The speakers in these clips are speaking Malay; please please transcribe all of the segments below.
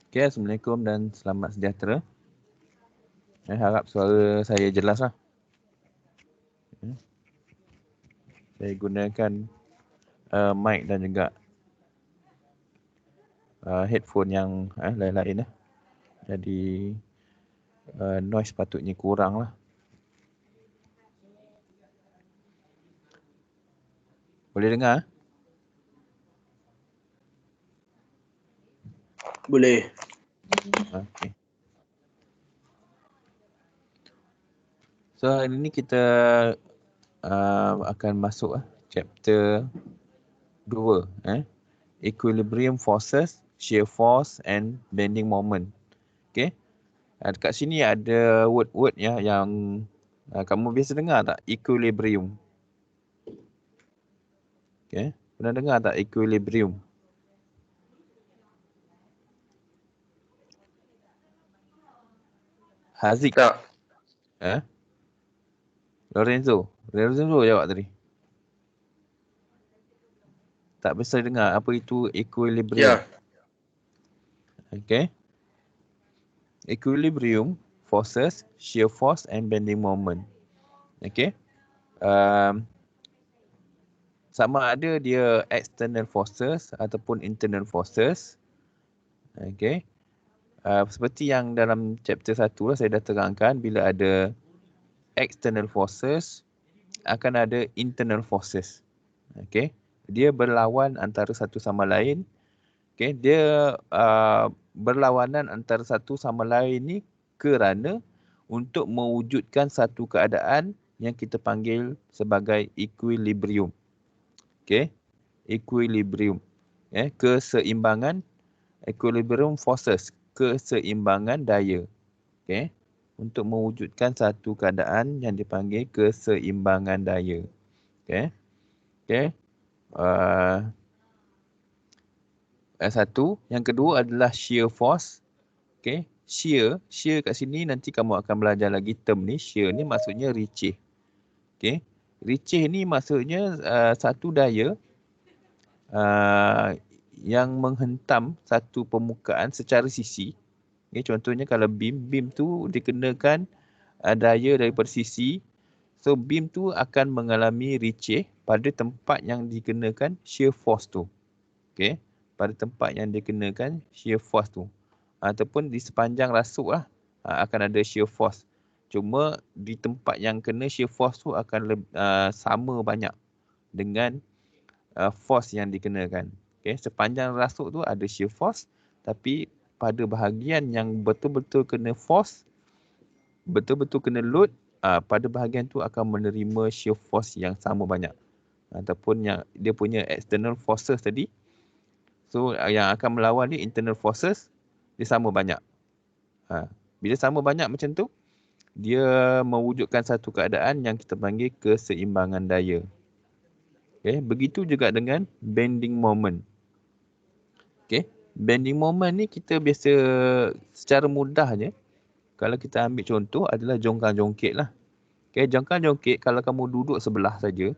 Okay, Assalamualaikum dan selamat sejahtera. Harap suara saya jelas lah. Saya gunakan mic dan juga headphone yang lain-lain lah. Jadi noise patutnya kurang lah. Boleh dengar? Boleh. Okay. So hari ni kita akan masuk chapter 2. Equilibrium forces, shear force and bending moment. Okay. Dekat sini ada word-word ya yang kamu biasa dengar tak? Equilibrium. Okay. Pernah dengar tak equilibrium? Haziq. Tak. Lorenzo jawab tadi. Tak biasa dengar apa itu equilibrium. Ya. Okay. Equilibrium forces, shear force and bending moment. Okay. Sama ada dia external forces ataupun internal forces. Okay. Seperti yang dalam chapter 1 lah saya dah terangkan, bila ada external forces akan ada internal forces. Okay. Dia berlawan antara satu sama lain. Okay. Dia berlawanan antara satu sama lain ni kerana untuk mewujudkan satu keadaan yang kita panggil sebagai equilibrium. Okay. Equilibrium. Keseimbangan, equilibrium forces, keseimbangan daya. Okay. Untuk mewujudkan satu keadaan yang dipanggil keseimbangan daya. Okay. Okay. Satu. Yang kedua adalah shear force. Okay. Shear kat sini nanti kamu akan belajar lagi term ni. Shear ni maksudnya ricih. Okay. Ricih ni maksudnya satu daya yang menghentam satu permukaan secara sisi. Okay. Contohnya kalau beam tu dikenakan daya daripada sisi. So beam tu akan mengalami ricih pada tempat yang dikenakan shear force tu. Okay. Pada tempat yang dikenakan shear force tu. Ataupun di sepanjang rasuk lah akan ada shear force. Cuma di tempat yang kena shear force tu akan sama banyak dengan force yang dikenakan. Okay. Sepanjang rasuk tu ada shear force, tapi pada bahagian yang betul-betul kena force, betul-betul kena load, pada bahagian tu akan menerima shear force yang sama banyak. Ataupun yang dia punya external forces tadi. So yang akan melawan ni internal forces, dia sama banyak. Bila sama banyak macam tu, dia mewujudkan satu keadaan yang kita panggil keseimbangan daya. Okay. Begitu juga dengan bending moment. Okay. Bending moment ni kita biasa secara mudahnya, kalau kita ambil contoh adalah jongkang-jongkit lah. Okay. Jongkang-jongkit kalau kamu duduk sebelah saja,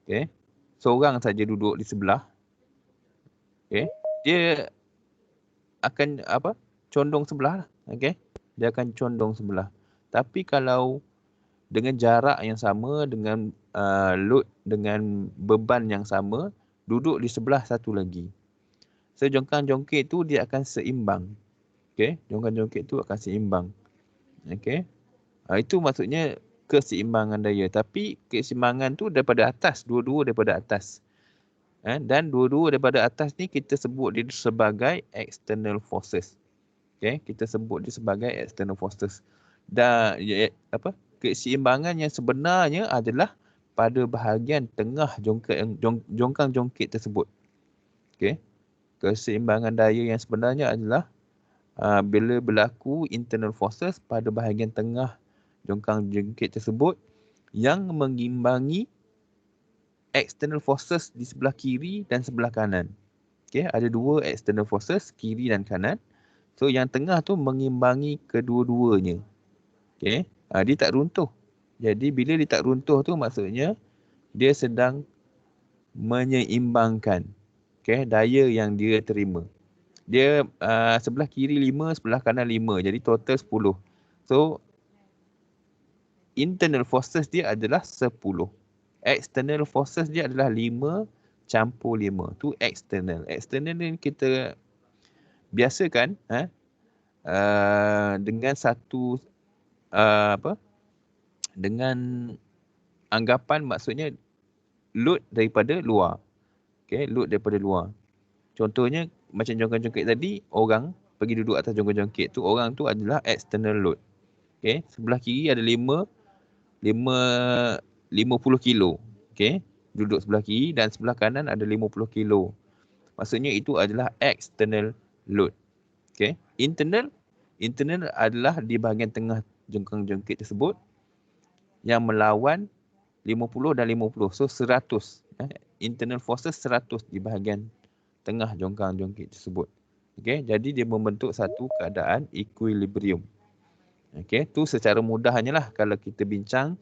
okay, seorang saja duduk di sebelah, okay, dia akan condong sebelah lah. Okay. Dia akan condong sebelah. Tapi kalau dengan jarak yang sama, dengan load, dengan beban yang sama, duduk di sebelah satu lagi. So jongkang-jongkit tu dia akan seimbang. Okay. Jongkang-jongkit tu akan seimbang. Okay. Itu maksudnya keseimbangan daya. Tapi keseimbangan tu daripada atas. Dua-dua daripada atas. Dan dua-dua daripada atas ni kita sebut dia sebagai external forces. Okay. Kita sebut dia sebagai external forces. Dan keseimbangan yang sebenarnya adalah pada bahagian tengah jongkang-jongkit tersebut. Okay. Keseimbangan daya yang sebenarnya adalah bila berlaku internal forces pada bahagian tengah jongkang-jongkit tersebut yang mengimbangi external forces di sebelah kiri dan sebelah kanan. Okay. Ada dua external forces, kiri dan kanan. So yang tengah tu mengimbangi kedua-duanya. Okay. Dia tak runtuh. Jadi bila dia tak runtuh tu maksudnya dia sedang menyeimbangkan daya yang dia terima. Dia sebelah kiri 5, sebelah kanan 5. Jadi total 10. So internal forces dia adalah 10. External forces dia adalah 5 campur 5. Tu external. External ni kita biasakan dengan satu dengan anggapan, maksudnya load daripada luar. Okay, load daripada luar. Contohnya macam jongkang-jongkit tadi, orang pergi duduk atas jongkang-jongkit tu, orang tu adalah external load. Okay, sebelah kiri ada 50 kilo. Okay, duduk sebelah kiri, dan sebelah kanan ada 50 kilo. Maksudnya itu adalah external load. Okay, internal adalah di bahagian tengah jongkang-jongkit tersebut yang melawan 50 dan 50. So 100. Internal forces 100 di bahagian tengah jongkang-jongkit tersebut. Okay, jadi dia membentuk satu keadaan equilibrium. Okay, tu secara mudahnya lah kalau kita bincang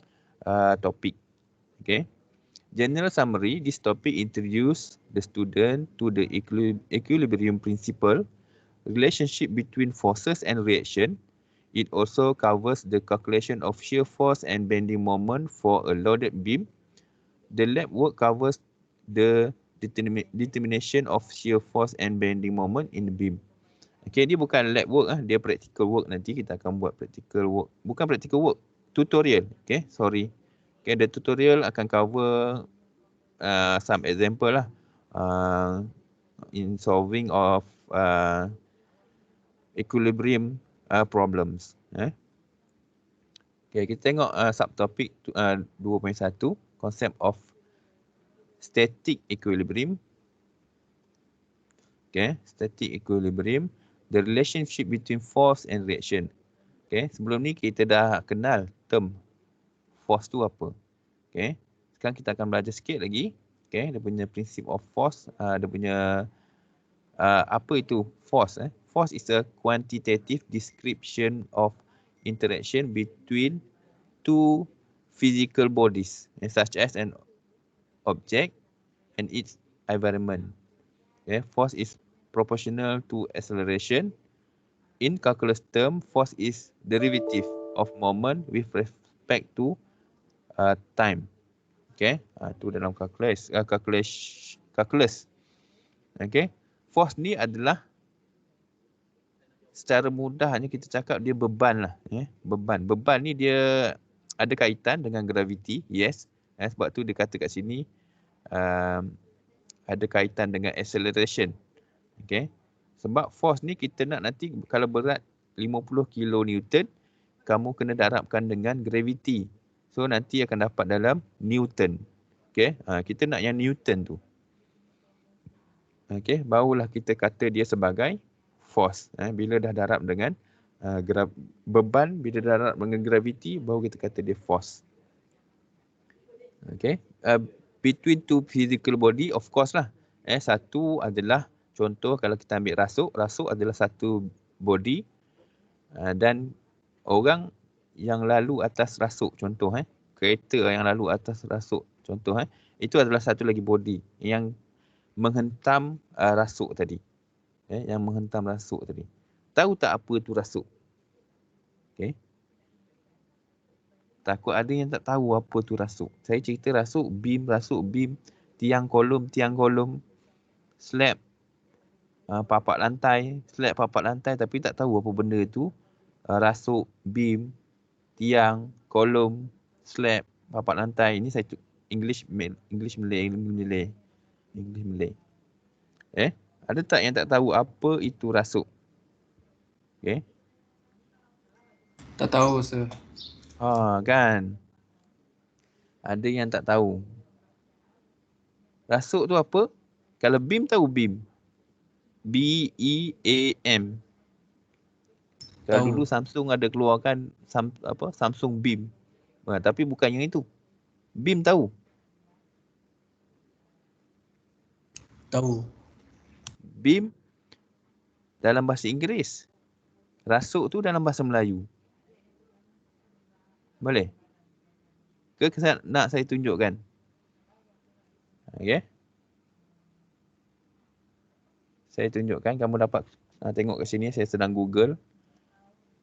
topik. Okay. General summary, this topic introduce the student to the equilibrium principle, relationship between forces and reaction. It also covers the calculation of shear force and bending moment for a loaded beam. The lab work covers the determination of shear force and bending moment in the beam. Okay, dia bukan lab work, dia practical work. Nanti kita akan buat practical work. Bukan practical work, tutorial. Okay, sorry. Okay, the tutorial akan cover some example lah in solving of equilibrium problems. Okay, kita tengok subtopic 2.1, concept of static equilibrium. Okay, static equilibrium, the relationship between force and reaction. Okay, sebelum ni kita dah kenal term force tu apa. Okay, sekarang kita akan belajar sikit lagi. Okay, dia punya principle of force, dia punya apa itu force. Force is a quantitative description of interaction between two physical bodies, such as an object and its environment. Okay, force is proportional to acceleration. In calculus term, force is derivative of moment with respect to time. Okay, tu dalam calculus. Okay, force ni adalah, secara mudahnya kita cakap dia beban lah. Beban ni dia ada kaitan dengan gravity, yes. Sebab tu dia kata kat sini ada kaitan dengan acceleration. Okay, sebab force ni kita nak nanti kalau berat 50 kilonewton, kamu kena darabkan dengan gravity. So nanti akan dapat dalam Newton. Okay, kita nak yang Newton tu. Okay, barulah kita kata dia sebagai force. Bila dah darab dengan beban, bila darab dengan gravity, baru kita kata dia force. Okay, between two physical body, of course lah. Satu adalah, contoh kalau kita ambil rasuk adalah satu body, dan orang yang lalu atas rasuk, contoh kereta yang lalu atas rasuk, contoh itu adalah satu lagi body yang menghentam rasuk tadi. Yang menghentam rasuk tadi. Tahu tak apa tu rasuk? Okay. Takut ada yang tak tahu apa tu rasuk. Saya cerita rasuk, beam, tiang kolom, slab, papak lantai, tapi tak tahu apa benda tu. Rasuk, beam, tiang, kolom, slab, papak lantai. Ini saya English Malay. Ada tak yang tak tahu apa itu rasuk? Okay. Tak tahu, sir. Kan. Ada yang tak tahu. Rasuk tu apa? Kalau beam tahu beam. B-E-A-M. Kalau Tahu. dulu Samsung ada keluarkan Samsung Beam. Tapi bukan yang itu. Beam tahu. Tahu. Beam dalam bahasa Inggeris. Rasuk tu dalam bahasa Melayu. Boleh? Ke nak saya tunjukkan? Okay. Saya tunjukkan, kamu dapat Tengok kat sini, saya sedang Google.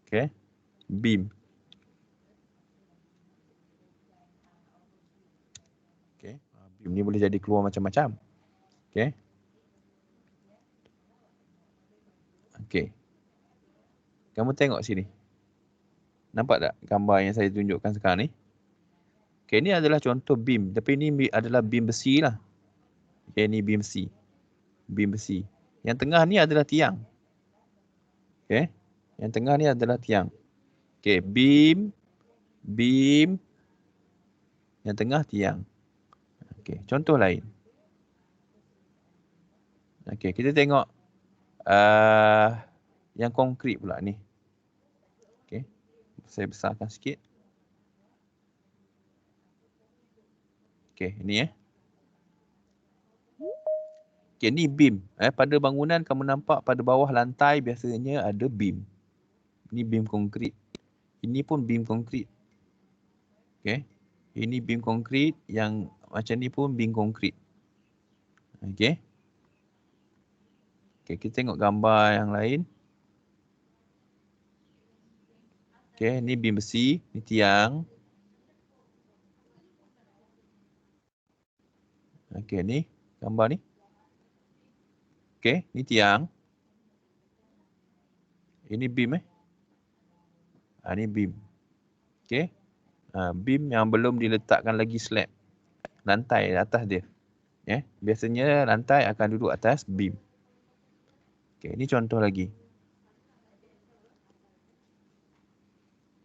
Okay. Beam. Okay. Beam ni boleh jadi keluar macam-macam. Okay. Okay. Kamu tengok sini. Nampak tak gambar yang saya tunjukkan sekarang ni? Okay, ni adalah contoh beam. Tapi ni adalah beam besi lah. Okay, ni beam besi. Beam besi. Yang tengah ni adalah tiang. Okay. Yang tengah ni adalah tiang. Okay, beam. Beam. Yang tengah tiang. Okay, contoh lain. Okay, kita tengok yang konkret pula ni. Okay, saya besarkan sikit. Okay, ni Okay, ni beam. Pada bangunan kamu nampak pada bawah lantai biasanya ada beam. Ini beam konkret. Ini pun beam konkret. Okay. Ini beam konkret, yang macam ni pun beam konkret. Okay. Okay, kita tengok gambar yang lain. Okay, ni beam besi, ni tiang. Okay, ni gambar ni. Okay, ni tiang. Ini beam ni beam. Okay. Beam yang belum diletakkan lagi slab. Lantai atas dia. Biasanya lantai akan duduk atas beam. Okay, ni contoh lagi.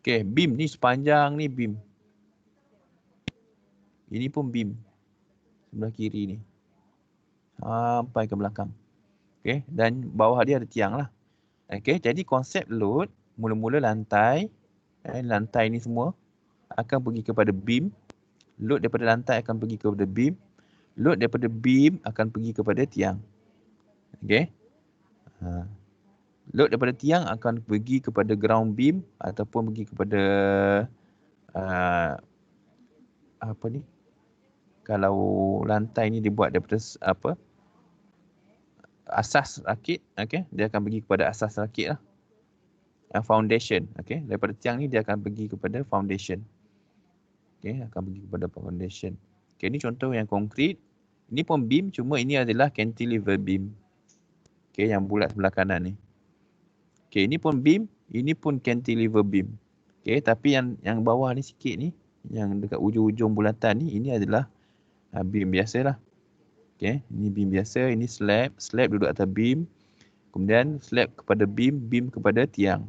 Okay, beam ni sepanjang ni beam. Ini pun beam. Sebelah kiri ni. Sampai ke belakang. Okay, dan bawah dia ada tiang lah. Okay, jadi konsep load, mula-mula lantai. Lantai ni semua akan pergi kepada beam. Load daripada lantai akan pergi kepada beam. Load daripada beam akan pergi kepada tiang. Okay. Load daripada tiang akan pergi kepada ground beam ataupun pergi kepada apa ni? Kalau lantai ni dibuat daripada asas rakit, okay, dia akan pergi kepada asas rakit lah. Foundation, okay. Daripada tiang ni dia akan pergi kepada foundation. Okay, akan pergi kepada foundation. Okay, ni contoh yang konkret. Ini pun beam, cuma ini adalah cantilever beam. Okay, yang bulat sebelah kanan ni. Okay, ini pun beam, ini pun cantilever beam. Okay, tapi yang bawah ni sikit ni, yang dekat ujung-ujung bulatan ni, ini adalah beam biasa lah. Okay, ini beam biasa, ini slab. Slab duduk atas beam. Kemudian slab kepada beam, beam kepada tiang.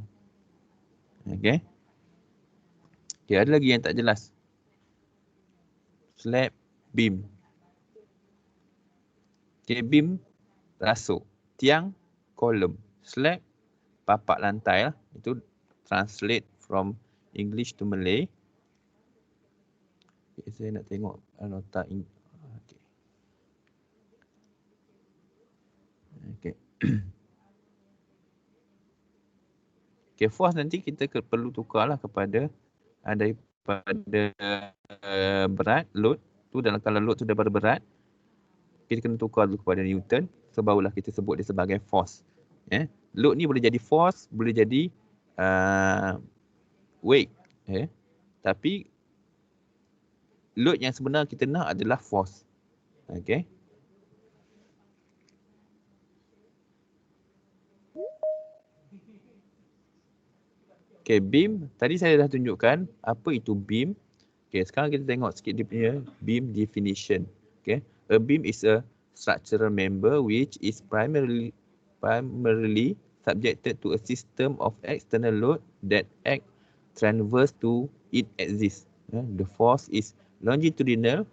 Okay. Okay, ada lagi yang tak jelas. Slab, beam. Okay, beam, rasuk. Tiang, kolom. Slab, papak lantai lah. Itu translate from English to Malay. Okay, saya nak tengok nota ini. Okay. Okay. Okay, force nanti kita perlu tukarlah kepada daripada berat, load tu, dalam kalau load tu daripada berat, kita kena tukar dulu kepada Newton, so barulah kita sebut dia sebagai force. Load ni boleh jadi force, boleh jadi weight. Tapi load yang sebenar kita nak adalah force. Okay. Okay, beam. Tadi saya dah tunjukkan apa itu beam. Okay, sekarang kita tengok sikit dia punya beam definition. Okay, a beam is a structural member which is primarily subjected to a system of external load that act transverse to its axis. The force is longitudinal.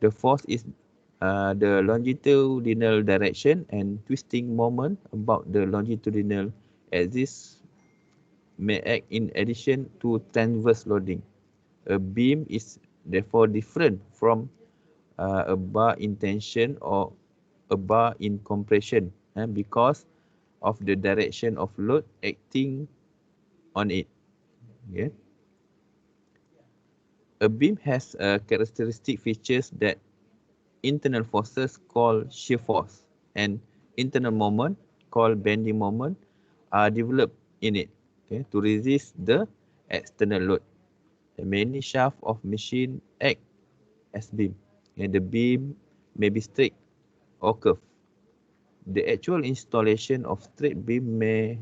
The force is the longitudinal direction, and twisting moment about the longitudinal axis may act in addition to transverse loading. A beam is therefore different from a bar in tension or a bar in compression because of the direction of load acting on it. Okay. A beam has characteristic features that internal forces called shear force and internal moment called bending moment are developed in it, okay, to resist the external load. The many shafts of machine act as beam, and the beam may be straight or curved. The actual installation of straight beam may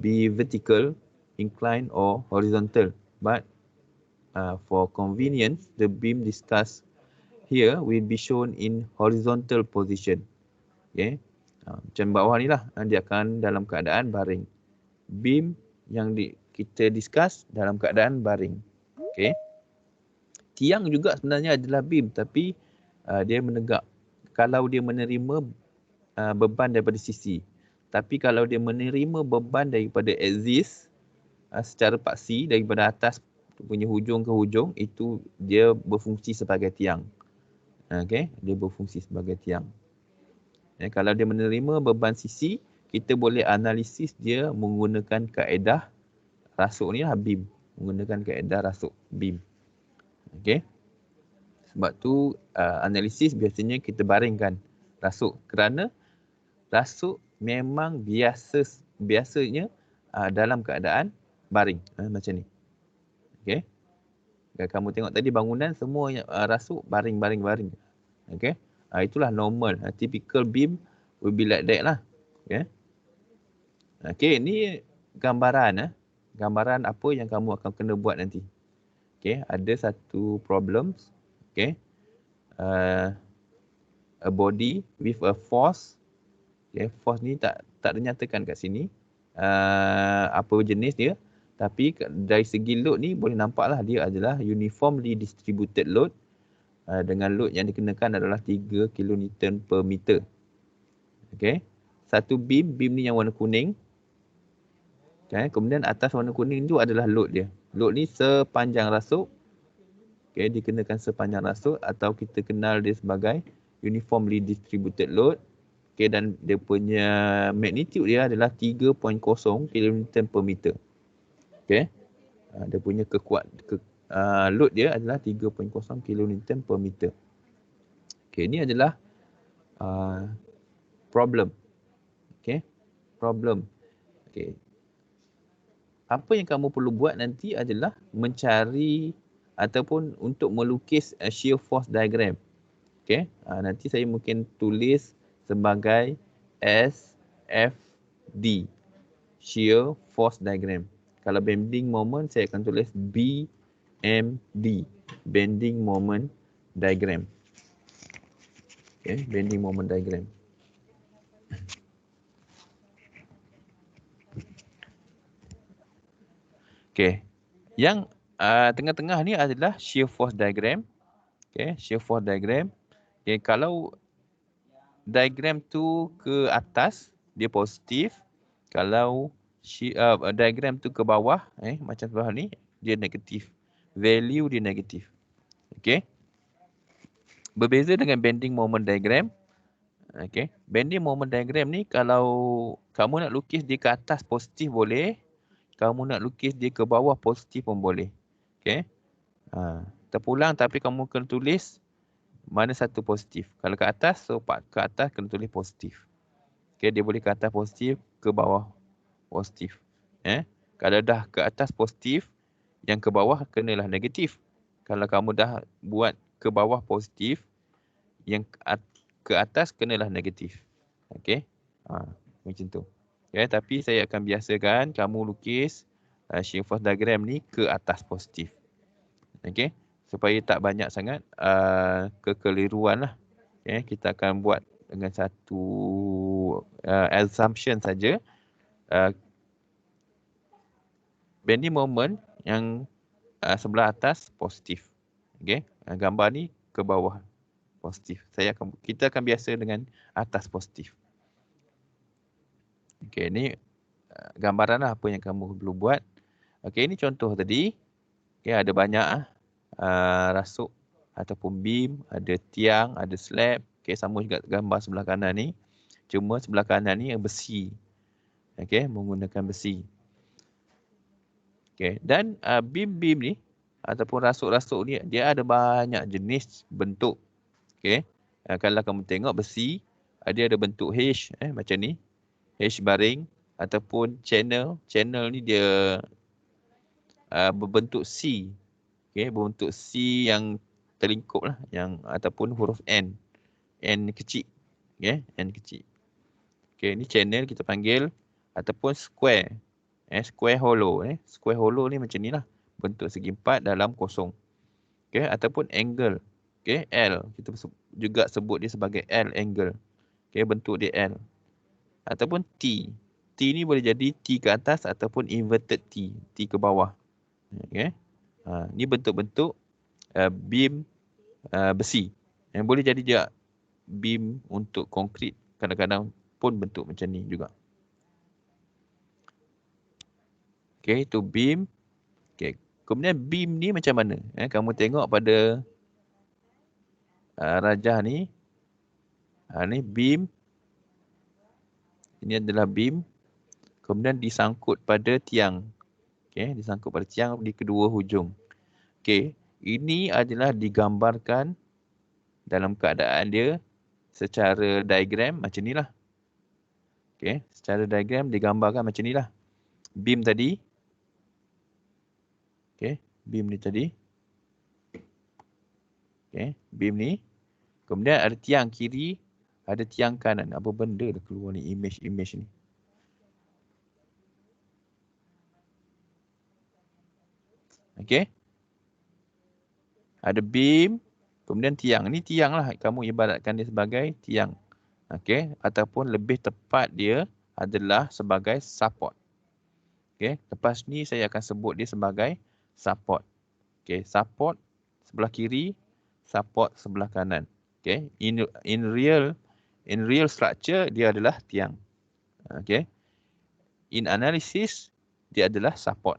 be vertical, inclined or horizontal, but for convenience, the beam discussed here will be shown in horizontal position. Okay. Macam bawah ni lah, dia akan dalam keadaan baring. Beam yang kita discuss dalam keadaan baring. Okay. Tiang juga sebenarnya adalah beam, tapi dia menegak. Kalau dia menerima beban daripada sisi. Tapi kalau dia menerima beban daripada axis secara paksi daripada atas punya hujung ke hujung, itu dia berfungsi sebagai tiang. Okay, dia berfungsi sebagai tiang. Kalau dia menerima beban sisi, kita boleh analisis dia menggunakan kaedah rasuk ni lah, beam. Menggunakan kaedah rasuk beam. Okay. Sebab tu analisis biasanya kita baringkan rasuk, kerana rasuk memang biasanya dalam keadaan baring macam ni. Okey. Kamu tengok tadi bangunan semua rasuk baring. Okey. Itulah normal. Typical beam will be like that lah. Okey. Okey, ni gambaran gambaran apa yang kamu akan kena buat nanti. Okey, ada satu problems. Okey. A body with a force. Okay, force ni tak dinyatakan kat sini apa jenis dia, tapi dari segi load ni boleh nampak lah dia adalah uniformly distributed load dengan load yang dikenakan adalah 3 kN per meter. Okay. Satu beam ni yang warna kuning. Okay. Kemudian atas warna kuning tu adalah load dia. Load ni sepanjang rasuk. Okay, dikenakan sepanjang rasuk, atau kita kenal dia sebagai uniformly distributed load. Okay, dan dia punya magnitude dia adalah 3.0 kN per meter. Okay. Dia punya load dia adalah 3.0 kN per meter. Okay, ini adalah problem. Okay, problem. Okay. Apa yang kamu perlu buat nanti adalah mencari ataupun untuk melukis shear force diagram. Okay, nanti saya mungkin tulis sebagai SFD, shear force diagram. Kalau bending moment, saya akan tulis BMD, bending moment diagram. Okay, bending moment diagram. Okay, yang tengah-tengah ni adalah shear force diagram. Okay, shear force diagram. Okay, kalau diagram tu ke atas, dia positif. Kalau diagram tu ke bawah, macam bawah ni, dia negatif. Value dia negatif. Okay. Berbeza dengan bending moment diagram. Okay. Bending moment diagram ni, kalau kamu nak lukis dia ke atas positif boleh. Kamu nak lukis dia ke bawah positif pun boleh. Okay. Terpulang, tapi kamu kena tulis mana satu positif. Kalau ke atas, so ke atas kena tulis positif. Okay, dia boleh ke atas positif, ke bawah positif. Kalau dah ke atas positif, yang ke bawah kenalah negatif. Kalau kamu dah buat ke bawah positif, yang ke atas kenalah negatif. Okay, macam tu. Okay, tapi saya akan biasakan kamu lukis shear force diagram ni ke atas positif. Okay, supaya tak banyak sangat kekeliruan lah. Okay, kita akan buat dengan satu assumption saja. Bending moment yang sebelah atas positif. Okay, gambar ni ke bawah positif. Kita akan biasa dengan atas positif. Okay, ni gambaran lah apa yang kamu perlu buat. Okay, ini contoh tadi. Okay, ada banyak rasuk ataupun beam, ada tiang, ada slab. Okay, sama juga gambar sebelah kanan ni. Cuma sebelah kanan ni yang besi. Okay, menggunakan besi. Okay, dan beam-beam ni ataupun rasuk-rasuk ni, dia ada banyak jenis bentuk. Okay, kalau kamu tengok besi, dia ada bentuk H macam ni. H baring ataupun channel. Channel ni dia berbentuk C. Okay, berbentuk C yang terlingkup lah, yang ataupun huruf N. N kecil. Okay, N kecil. Okay, ni channel kita panggil ataupun square. Square hollow. Square hollow ni macam ni lah. Bentuk segi empat dalam kosong. Okay, ataupun angle. Okay, L. Kita juga sebut dia sebagai L angle. Okay, bentuk dia L. Ataupun T. T ni boleh jadi T ke atas ataupun inverted T. T ke bawah. Okay. Ni bentuk-bentuk beam besi. Yang boleh jadi juga beam untuk konkrit. Kadang-kadang pun bentuk macam ni juga. Okay, itu beam. Okay. Kemudian beam ni macam mana? Kamu tengok pada rajah ni. Ni beam. Ini adalah beam. Kemudian disangkut pada tiang. Okay, disangkut pada tiang di kedua hujung. Okay, ini adalah digambarkan dalam keadaan dia secara diagram macam ni lah. Okay, secara diagram digambarkan macam ni lah. Beam tadi. Okay, beam ni tadi. Okay, beam ni. Kemudian ada tiang kiri, ada tiang kanan. Apa benda dah keluar ni, image ni. Okay. Ada beam, kemudian tiang. Ni tiang lah. Kamu ibaratkan dia sebagai tiang. Okay. Ataupun lebih tepat dia adalah sebagai support. Okay. Lepas ni saya akan sebut dia sebagai support. Okay. Support sebelah kiri, support sebelah kanan. Okay. In real structure, dia adalah tiang. Okay. In analysis, dia adalah support.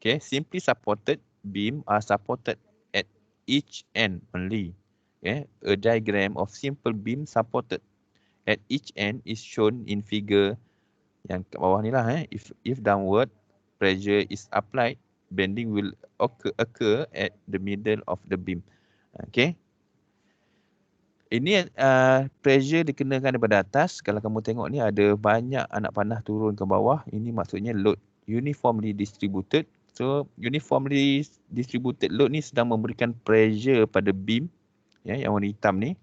Okay, simply supported beam are supported at each end only. Okay, a diagram of simple beam supported at each end is shown in figure yang kat bawah ni lah. If downward pressure is applied, bending will occur at the middle of the beam. Okay. Ini pressure dikenakan daripada atas. Kalau kamu tengok ni ada banyak anak panah turun ke bawah. Ini maksudnya load uniformly distributed. So uniformly distributed load ni sedang memberikan pressure pada beam, yang warna hitam ni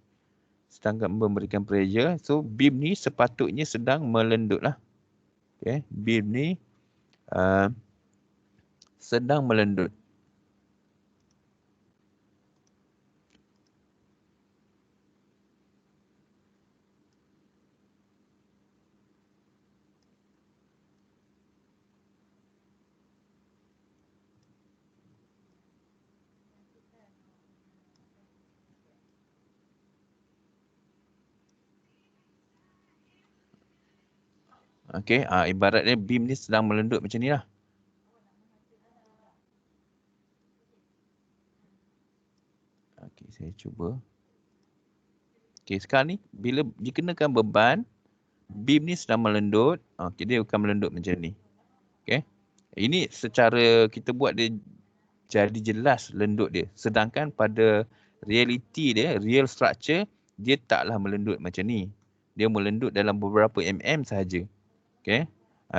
sedang memberikan pressure. So beam ni sepatutnya sedang melendut lah. Okay. Beam ni sedang melendut. Okay, ibaratnya beam ni sedang melendut macam ni lah. Okay, saya cuba. Okay, sekarang ni bila dikenakan beban, beam ni sedang melendut. Okay, dia akan melendut macam ni. Okay, ini secara kita buat dia jadi jelas lendut dia. Sedangkan pada reality dia, real structure, dia taklah melendut macam ni. Dia melendut dalam beberapa sahaja. Okay.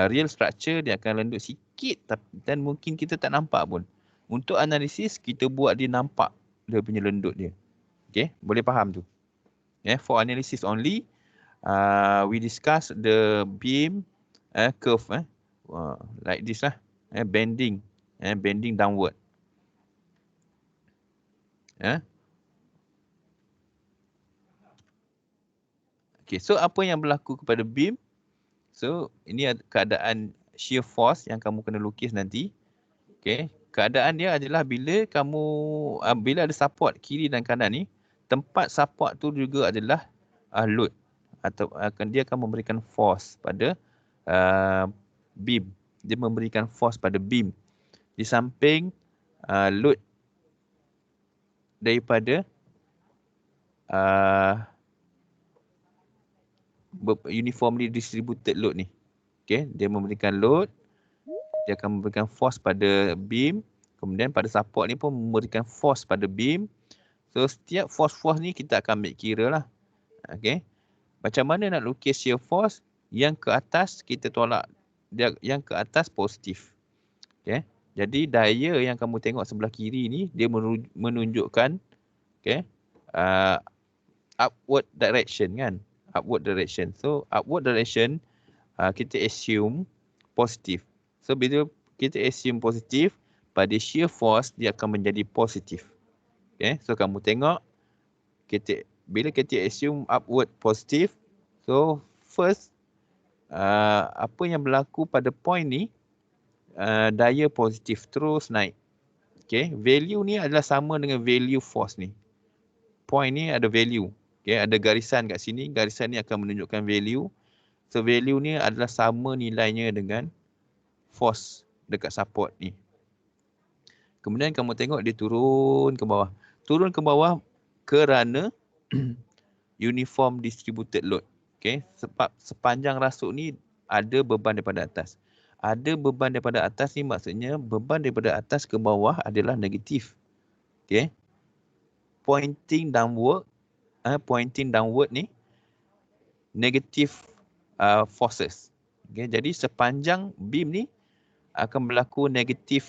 Real structure dia akan lendut sikit dan mungkin kita tak nampak pun. Untuk analisis, kita buat dia nampak dia punya lendut dia. Okay, boleh faham tu. For analysis only, we discuss the beam curve like this lah. Bending. Bending downward. Okay, so apa yang berlaku kepada beam? So, ini keadaan shear force yang kamu kena lukis nanti. Okay, keadaan dia adalah bila ada support kiri dan kanan ni, tempat support tu juga adalah load. Atau dia akan memberikan force pada beam. Dia memberikan force pada beam. Di samping load daripada uniformly distributed load ni. Okay, dia memberikan load, dia akan memberikan force pada beam, kemudian pada support ni pun memberikan force pada beam. So setiap force ni kita akan ambil kira lah. Okay, macam mana nak lukis shear force? Yang ke atas kita tolak, yang ke atas positif. Okay. Jadi daya yang kamu tengok sebelah kiri ni dia menunjukkan upward direction kan. Upward direction. So upward direction kita assume positif. So bila kita assume positif, pada shear force dia akan menjadi positif. Okay. So kamu tengok bila kita assume upward positif, so first apa yang berlaku pada point ni, daya positif terus naik. Okay, value ni adalah sama dengan value force ni. Point ni ada value. Okay, ada garisan kat sini, garisan ni akan menunjukkan value. So value ni adalah sama nilainya dengan force dekat support ni. Kemudian kamu tengok dia turun ke bawah. Turun ke bawah kerana uniform distributed load. Okay, sebab sepanjang rasuk ni ada beban daripada atas. Ada beban daripada atas ni maksudnya beban daripada atas ke bawah adalah negatif. Okay, pointing downward ni negative forces. Okay, jadi sepanjang beam ni akan berlaku negative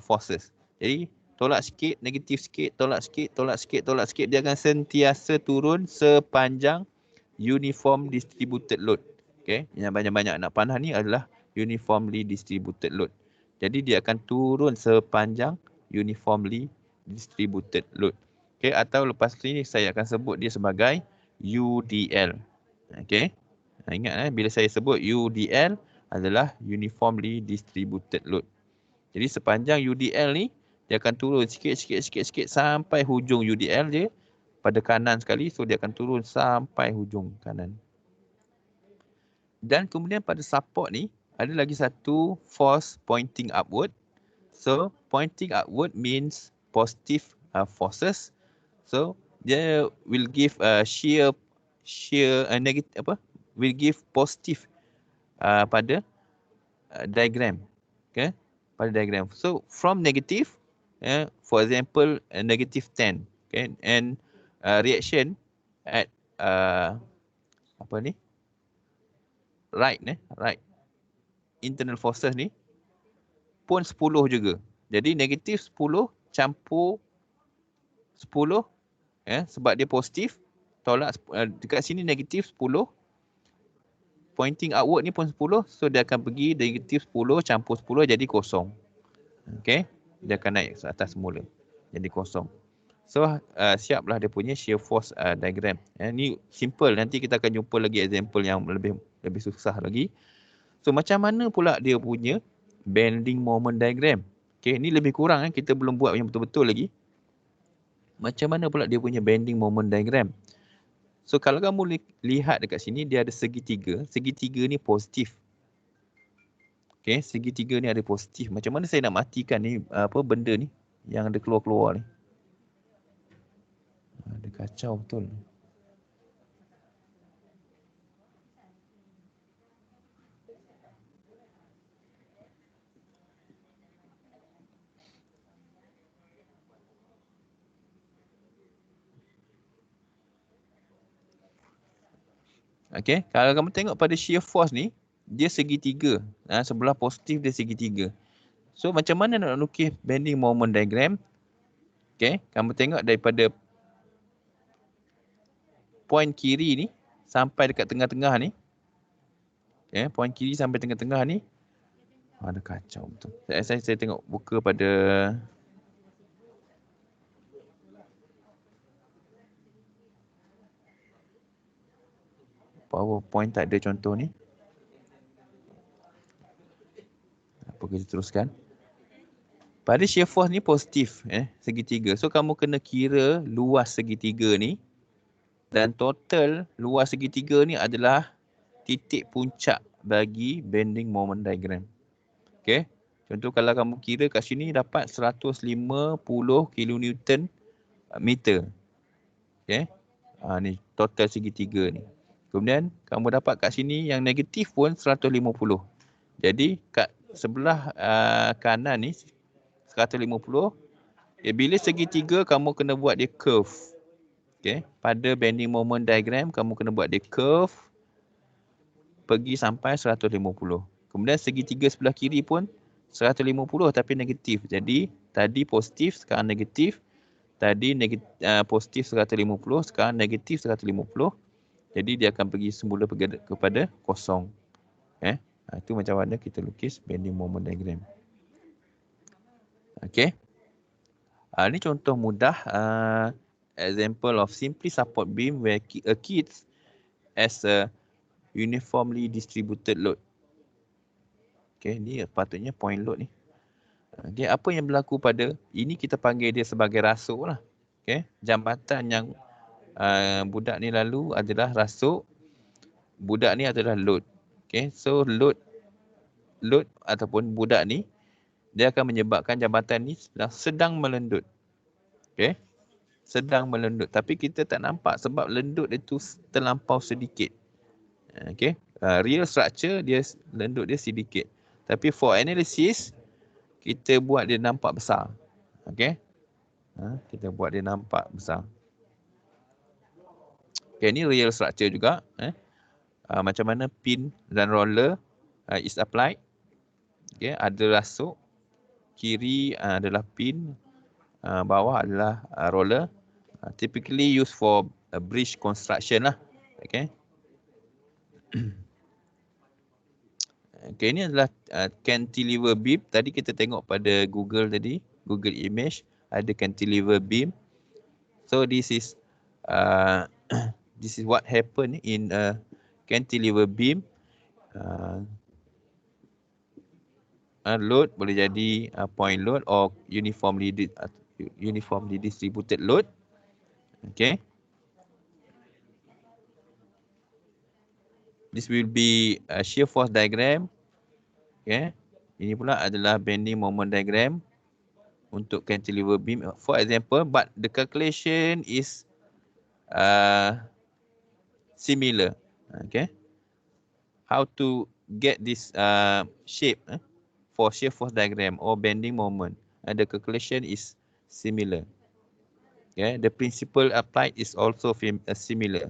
forces. Jadi tolak sikit, negatif sikit, tolak sikit, tolak sikit, tolak sikit. Dia akan sentiasa turun sepanjang uniform distributed load. Okay, yang banyak-banyak nak panah ni adalah uniformly distributed load. Jadi dia akan turun sepanjang uniformly distributed load. Okay, atau lepas ni saya akan sebut dia sebagai UDL. Okay, ingat bila saya sebut UDL adalah uniformly distributed load. Jadi sepanjang UDL ni dia akan turun sikit sampai hujung UDL dia pada kanan sekali, so dia akan turun sampai hujung kanan. Dan kemudian pada support ni ada lagi satu force pointing upward. So pointing upward means positive forces. So dia will give shear negative will give positive pada diagram. Okay, pada diagram. So from negative, for example negative 10, okay, and reaction at right internal forces ni pun 10 juga. Jadi negatif 10 campur 10, sebab dia positif, tolak dekat sini negatif 10, pointing outward ni pun 10, so dia akan pergi negatif 10 campur 10 jadi kosong. Okay, dia akan naik ke atas semula jadi kosong. So siaplah dia punya shear force diagram. Ni simple, nanti kita akan jumpa lagi example yang lebih susah lagi. So macam mana pula dia punya bending moment diagram? Okay, ni lebih kurang kita belum buat yang betul-betul lagi. Macam mana pula dia punya bending moment diagram? So kalau kamu lihat dekat sini dia ada segitiga. Segitiga ni positif. Okay, segitiga ni ada positif. Macam mana saya nak matikan ni benda ni yang ada keluar-keluar ni? Ada kacau betul. Okay, kalau kamu tengok pada shear force ni, dia segitiga. Sebelah positif dia segitiga. So macam mana nak lukis bending moment diagram? Okay, kamu tengok daripada point kiri ni sampai dekat tengah-tengah ni. Okay, point kiri sampai tengah-tengah ni. Ada kacau betul. Saya tengok buka pada PowerPoint tak ada contoh ni. Apa kita teruskan? Pada shear force ni positif, segitiga. So kamu kena kira luas segitiga ni dan total luas segitiga ni adalah titik puncak bagi bending moment diagram. Okay. Contoh kalau kamu kira kat sini dapat 150 kilonewton meter. Okay. Ni total segitiga ni. Kemudian kamu dapat kat sini yang negatif pun 150. Jadi kat sebelah kanan ni 150. Bila segitiga kamu kena buat dia curve. Okay. Pada bending moment diagram kamu kena buat dia curve. pergi sampai 150. Kemudian segitiga sebelah kiri pun 150 tapi negatif. Jadi tadi positif, sekarang negatif. Tadi positif 150, sekarang negatif 150. Jadi dia akan pergi semula kepada kosong. Itu macam mana kita lukis bending moment diagram. Okey. Ini contoh mudah example of simply support beam where a kit as a uniformly distributed load. Okey, ni patutnya point load ni. Okey, apa yang berlaku pada ini kita panggil dia sebagai rasuk lah. Okey, jambatan yang budak ni lalu adalah rasuk, budak ni adalah load. Okey, so load ataupun budak ni dia akan menyebabkan jambatan ni sedang melendut. Okey, sedang melendut. Tapi kita tak nampak sebab lendut itu terlampau sedikit. Okey, real structure dia lendut dia sedikit. Tapi for analysis kita buat dia nampak besar. Okey, kita buat dia nampak besar. Okey, ni real structure juga. Macam mana pin dan roller is applied. Okey, ada rasuk. Kiri adalah pin, bawah adalah roller. Typically used for bridge construction lah. Okay. Okay, ini adalah cantilever beam. Tadi kita tengok pada Google tadi, Google Image, ada cantilever beam. So this is what happen in a cantilever beam. Load boleh jadi point load or uniformly distributed load. Okay. This will be a shear force diagram. Okay. Ini pula adalah bending moment diagram untuk cantilever beam. For example, but the calculation is similar. Okay. How to get this shape for shear force diagram or bending moment? The calculation is similar. Okay. The principle applied is also similar.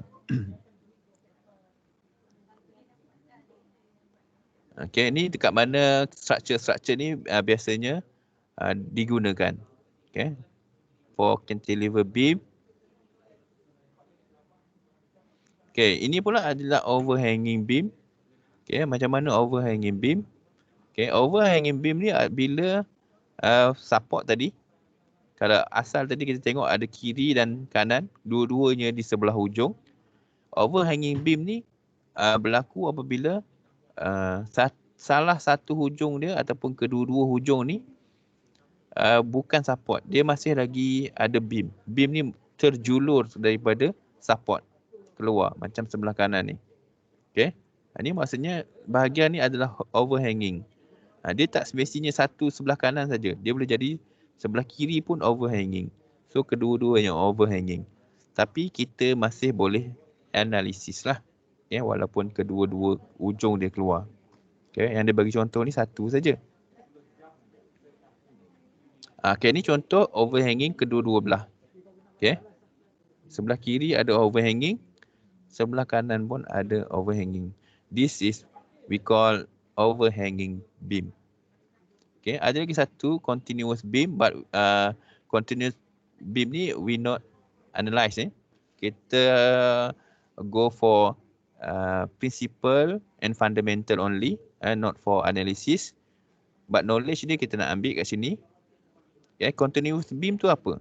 Okay, ni dekat mana structure ni biasanya digunakan. Okay, for cantilever beam. Okay, ini pula adalah overhanging beam. Okay, macam mana overhanging beam? Okay, overhanging beam ni bila support tadi. Kalau asal tadi kita tengok ada kiri dan kanan, dua-duanya di sebelah hujung. Overhanging beam ni berlaku apabila salah satu hujung dia ataupun kedua-dua hujung ni bukan support. Dia masih lagi ada beam. Beam ni terjulur daripada support keluar macam sebelah kanan ni. Okay. Ini maksudnya bahagian ni adalah overhanging. Dia tak semestinya satu sebelah kanan saja. Dia boleh jadi sebelah kiri pun overhanging. So kedua-duanya overhanging. Tapi kita masih boleh analisis lah. Okay, walaupun kedua-dua ujung dia keluar. Okay, yang dia bagi contoh ni satu saja. Okay, ni contoh overhanging kedua-dua belah. Okay. Sebelah kiri ada overhanging. Sebelah kanan pun ada overhanging. This is we call overhanging beam. Okay, ada lagi satu continuous beam, but continuous beam ni we not analyze. Kita go for principle and fundamental only, not for analysis. But knowledge ni kita nak ambil kat sini. Okay, continuous beam tu apa?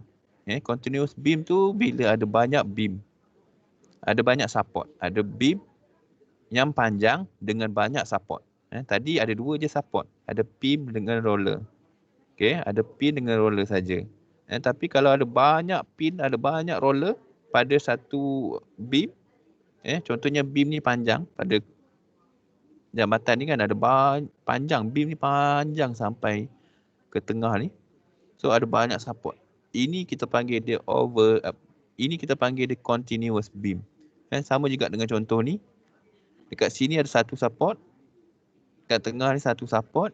Continuous beam tu bila ada banyak beam. Ada banyak support. Ada beam yang panjang dengan banyak support. Tadi ada dua je support. Ada pin dengan roller. Okay, ada pin dengan roller saja. Tapi kalau ada banyak pin, ada banyak roller pada satu beam. Contohnya beam ni panjang. Pada jambatan ni kan ada panjang. Beam ni panjang sampai ke tengah ni. So ada banyak support. Ini kita panggil dia ini kita panggil dia continuous beam. Sama juga dengan contoh ni. Dekat sini ada satu support. Dekat tengah ni satu support.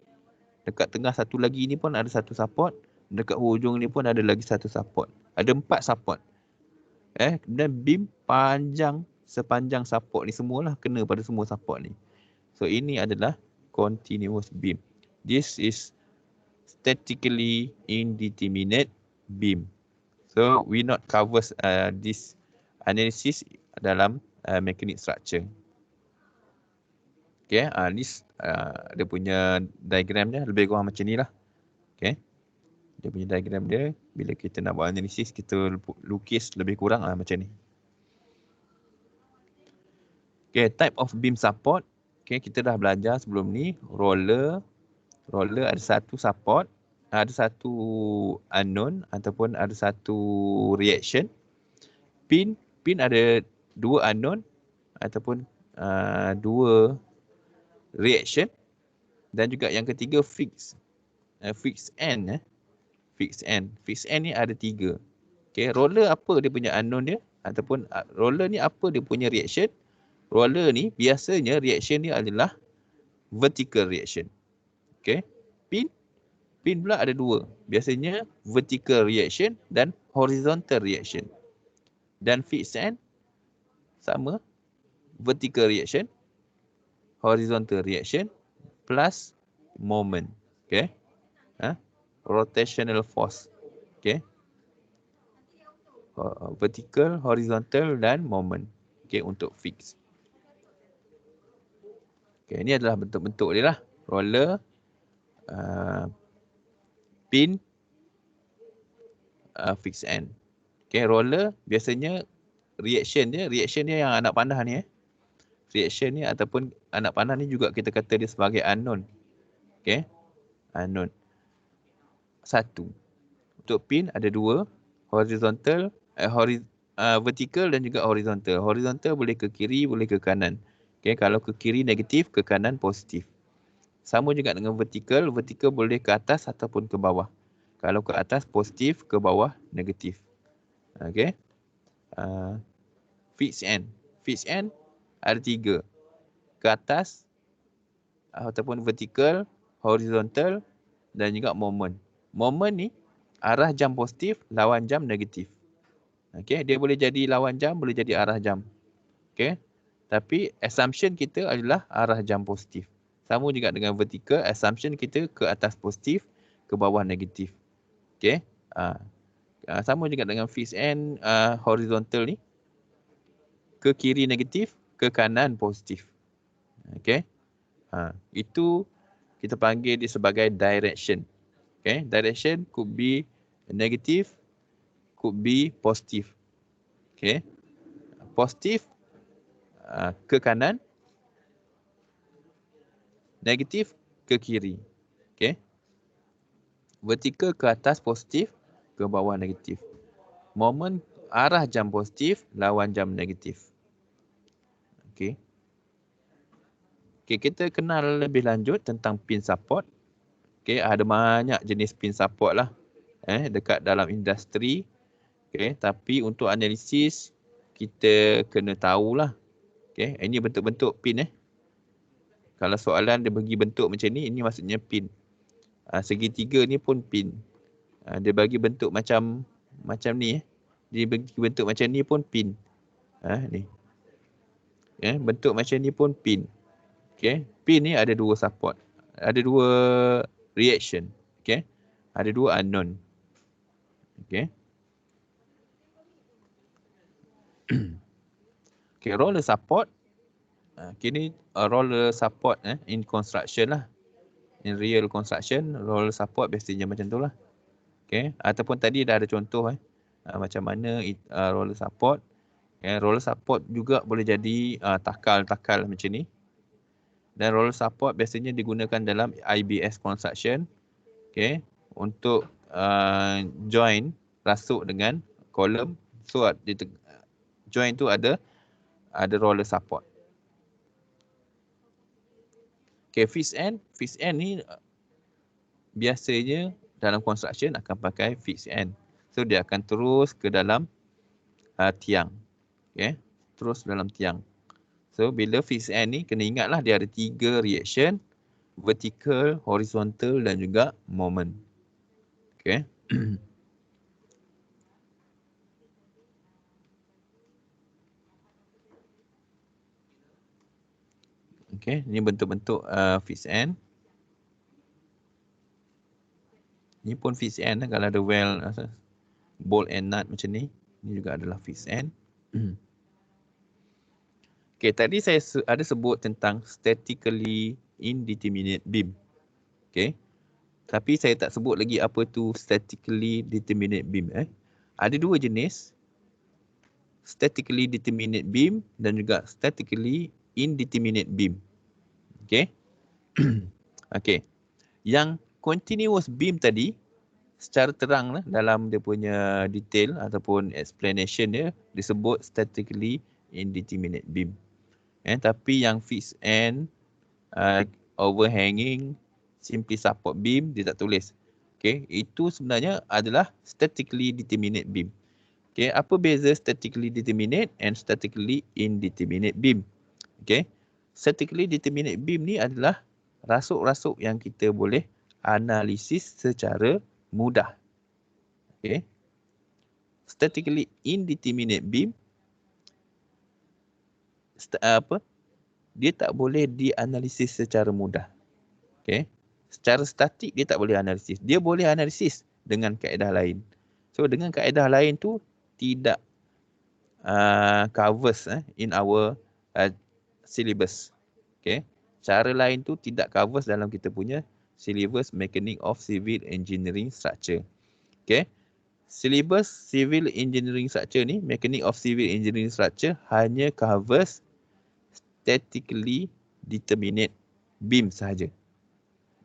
Dekat tengah satu lagi ni pun ada satu support. Dekat hujung ni pun ada lagi satu support. Ada 4 support. Kemudian beam panjang sepanjang support ni semualah kena pada semua support ni. So ini adalah continuous beam. This is statically indeterminate beam. So we not covers this analysis dalam mechanic structure. Okay, this dia punya diagram dia lebih kurang macam ni lah. Okay, dia punya diagram dia bila kita nak buat analisis kita lukis lebih kurang macam ni. Okay, type of beam support. Okay, kita dah belajar sebelum ni roller ada satu support, ada satu unknown ataupun ada satu reaction. Pin ada dua unknown ataupun dua reaction, dan juga yang ketiga fixed end. Fixed end ni ada 3. Okay, roller apa dia punya unknown dia ataupun roller ni apa dia punya reaction? Roller ni biasanya reaction dia adalah vertical reaction. Okay, pin pula ada 2. Biasanya vertical reaction dan horizontal reaction. Dan fixed end sama, vertical reaction, horizontal reaction plus moment. Okay, rotational force. Okay, vertical, horizontal dan moment. Okay, untuk fix. Okay, ini adalah bentuk-bentuk dia lah. Roller, pin, fixed end. Okay, roller biasanya reaction dia yang anak panah ni. Reaction ni ataupun anak panah ni juga kita kata dia sebagai unknown. Okay, unknown. 1. Untuk pin ada 2, horizontal, vertical dan juga horizontal. Horizontal boleh ke kiri, boleh ke kanan. Okay, kalau ke kiri negatif, ke kanan positif. Sama juga dengan vertical, vertical boleh ke atas ataupun ke bawah. Kalau ke atas positif, ke bawah negatif. Okay. Fixed end. Fixed end ada 3. Ke atas ataupun vertical, horizontal dan juga moment. Moment ni arah jam positif, lawan jam negatif. Okay, dia boleh jadi lawan jam, boleh jadi arah jam. Okay, tapi assumption kita adalah arah jam positif. Sama juga dengan vertical, assumption kita ke atas positif, ke bawah negatif. Okay, sama juga dengan fixed end horizontal ni, ke kiri negatif, ke kanan positif. Okay, itu kita panggil dia sebagai direction. Okay, direction could be negative, could be positive. Okay, positif ke kanan, negatif ke kiri. Okay, vertical ke atas positif, ke bawah negatif. Moment arah jam positif, lawan jam negatif. Okay. Okay, kita kenal lebih lanjut tentang pin support. Okay, ada banyak jenis pin support lah dekat dalam industri. Okay, tapi untuk analisis kita kena tahulah. Okay, ini bentuk-bentuk pin. Kalau soalan dia bagi bentuk macam ni, ini maksudnya pin. Segitiga ni pun pin. Dia bagi bentuk macam ni. Dia bagi bentuk macam ni pun pin. Ni. Bentuk macam ni pun pin. Okay, pin ni ada 2 support. Ada 2 reaction. Okay, ada 2 unknown. Okay. Okay, roller support. Kini roller support in construction lah. In real construction, roller support biasanya macam tu lah. Okay, ataupun tadi dah ada contoh macam mana roller support. Roller support juga boleh jadi takal macam ni. Dan roller support biasanya digunakan dalam IBS construction. Okay, untuk join rasuk dengan kolom. So join tu ada roller support. Okay, fixed end ni biasanya dalam construction akan pakai fixed end. So dia akan terus ke dalam tiang. Okay, terus dalam tiang. So bila fixed end ni kena ingatlah dia ada 3 reaction, vertical, horizontal dan juga moment. Okay. Okay, ni bentuk-bentuk fixed end. Ni pun fixed end kalau ada well, bolt and nut macam ni. Ni juga adalah fixed end. Okay, tadi saya ada sebut tentang statically indeterminate beam. Okay, tapi saya tak sebut lagi apa tu statically determinate beam. Ada dua jenis, statically determinate beam dan juga statically indeterminate beam. Okay. Okay. Yang continuous beam tadi, secara terang dalam dia punya detail ataupun explanation dia disebut statically indeterminate beam. Tapi yang fixed end, overhanging, simply support beam dia tak tulis. Okay, itu sebenarnya adalah statically determinate beam. Okay, apa beza statically determinate and statically indeterminate beam? Okay, statically determinate beam ni adalah rasuk-rasuk yang kita boleh analisis secara mudah. Okay, statically indeterminate beam dia tak boleh dianalisis secara mudah. Okay, secara statik dia tak boleh analisis. Dia boleh analisis dengan kaedah lain. So dengan kaedah lain tu tidak covers in our syllabus. Okay, cara lain tu tidak covers dalam kita punya syllabus Mechanics of Civil Engineering Structure. Okay, syllabus Civil Engineering Structure ni, Mechanics of Civil Engineering Structure hanya covers statically determinate beam sahaja.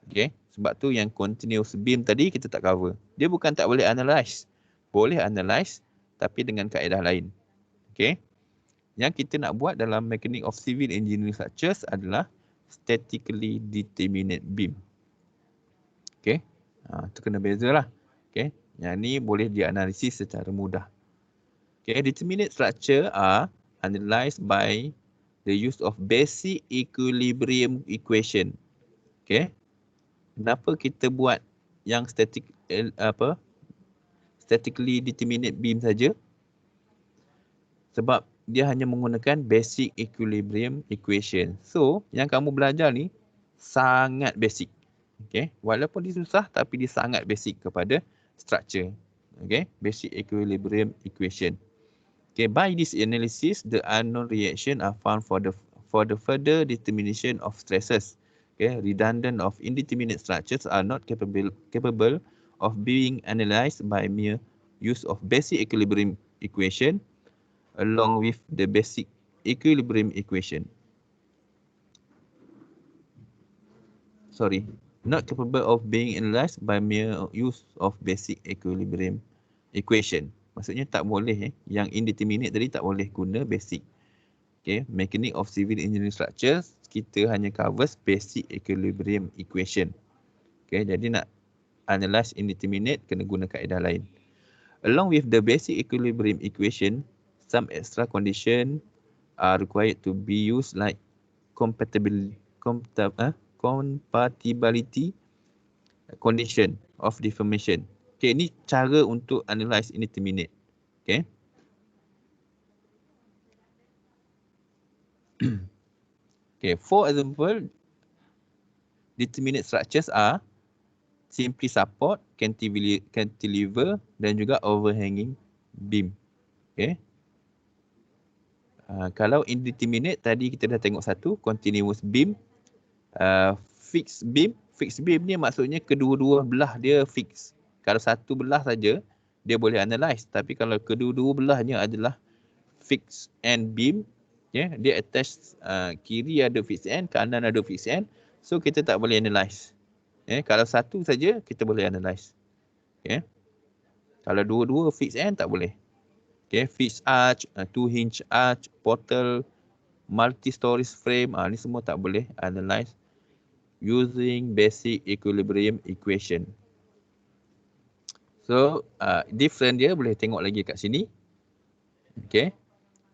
Okay, sebab tu yang continuous beam tadi kita tak cover. Dia bukan tak boleh analyze. Boleh analyze tapi dengan kaedah lain. Okay, yang kita nak buat dalam Mechanics of Civil Engineering Structures adalah statically determinate beam. Okay, tu kena beza lah. Okay, yang ni boleh dianalisis secara mudah. Okay, determinate structure are analyzed by the use of basic equilibrium equation. Okay, kenapa kita buat yang statically determinate beam saja? Sebab dia hanya menggunakan basic equilibrium equation. So, yang kamu belajar ni sangat basic. Okay, walaupun dia susah tapi dia sangat basic kepada structure. Okay, basic equilibrium equation. Okay, by this analysis, the unknown reaction are found for the further determination of stresses. Okay, redundant of indeterminate structures are not capable of being analyzed by mere use of basic equilibrium equation along with the basic equilibrium equation. Not capable of being analyzed by mere use of basic equilibrium equation. Maksudnya tak boleh yang indeterminate tadi tak boleh guna basic. Okay, Mechanics of Civil Engineering Structures kita hanya covers basic equilibrium equation. Okay, jadi nak analyze indeterminate kena guna kaedah lain. Along with the basic equilibrium equation, some extra condition are required to be used like compatibility condition of deformation. Okay, ini cara untuk analyze indeterminate. Okay. Okay, for example, determinate structures are simply support, cantilever dan juga overhanging beam. Okay. Kalau indeterminate tadi kita dah tengok satu, continuous beam, fixed beam. Fixed beam ni maksudnya kedua-dua belah dia fix. Kalau satu belah saja dia boleh analyze, tapi kalau kedua-dua belahnya adalah fixed end beam, dia attach kiri ada fixed end, kanan ada fixed end, so kita tak boleh analyze. Kalau satu saja kita boleh analyze. Kalau dua-dua fixed end tak boleh. Fixed arch, two hinge arch, portal, multi-story frame, ni semua tak boleh analyze using basic equilibrium equation. So, different dia boleh tengok lagi kat sini. Okay.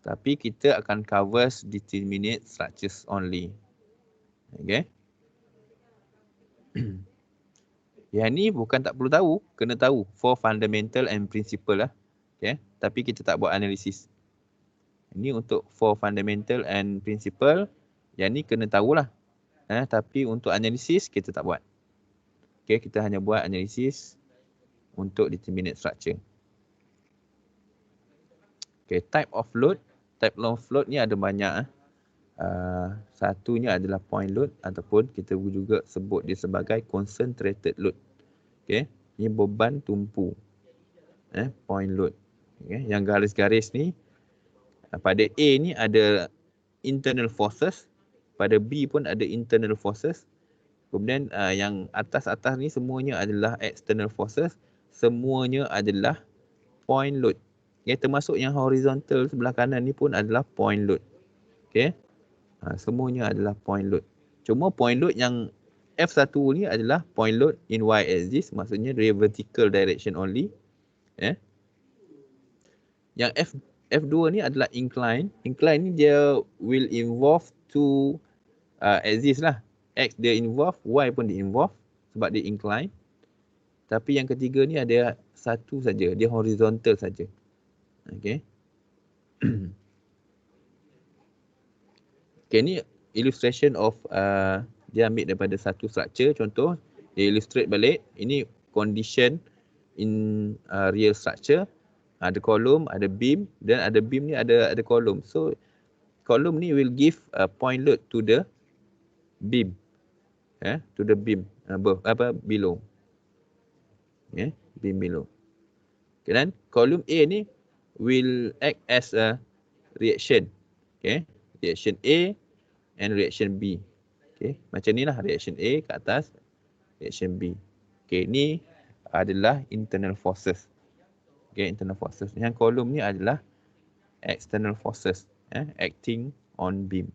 Tapi kita akan covers determinate structures only. Okay. Yang ni bukan tak perlu tahu, kena tahu for fundamental and principle lah. Okay. Tapi kita tak buat analisis. Ini untuk for fundamental and principle. Yang ni kena tahulah. Tapi untuk analisis kita tak buat. Okay, kita hanya buat analisis untuk determinate structure. Okay, type of load. Type of load ni ada banyak. Satunya adalah point load ataupun kita juga sebut dia sebagai concentrated load. Okay, ini beban tumpu. Point load. Okay, yang garis-garis ni pada A ni ada internal forces, pada B pun ada internal forces. Kemudian yang atas-atas ni semuanya adalah external forces, semuanya adalah point load. Okay, termasuk yang horizontal sebelah kanan ni pun adalah point load. Okay, semuanya adalah point load. Cuma point load yang F1 ni adalah point load in y-axis, maksudnya dia vertical direction only. Yang F2 ni adalah incline. Incline ni dia will involve two axis lah. X dia involve, Y pun dia involve sebab dia incline. Tapi yang ketiga ni ada satu saja, dia horizontal saja. Okay. Okay, ni illustration of dia ambil daripada satu structure. Contoh, dia illustrate balik. Ini condition in real structure. Ada kolom, ada beam, dan ada beam ni ada kolom. So kolom ni will give point load to the beam. To the beam above, below. Beam below. Okay, dan kolom A ni will act as a reaction. Okay, reaction A and reaction B. Okay, macam ni lah reaction A ke atas, reaction B. Okay, ni adalah internal forces. Okay, internal forces. Yang kolom ni adalah external forces acting on beam.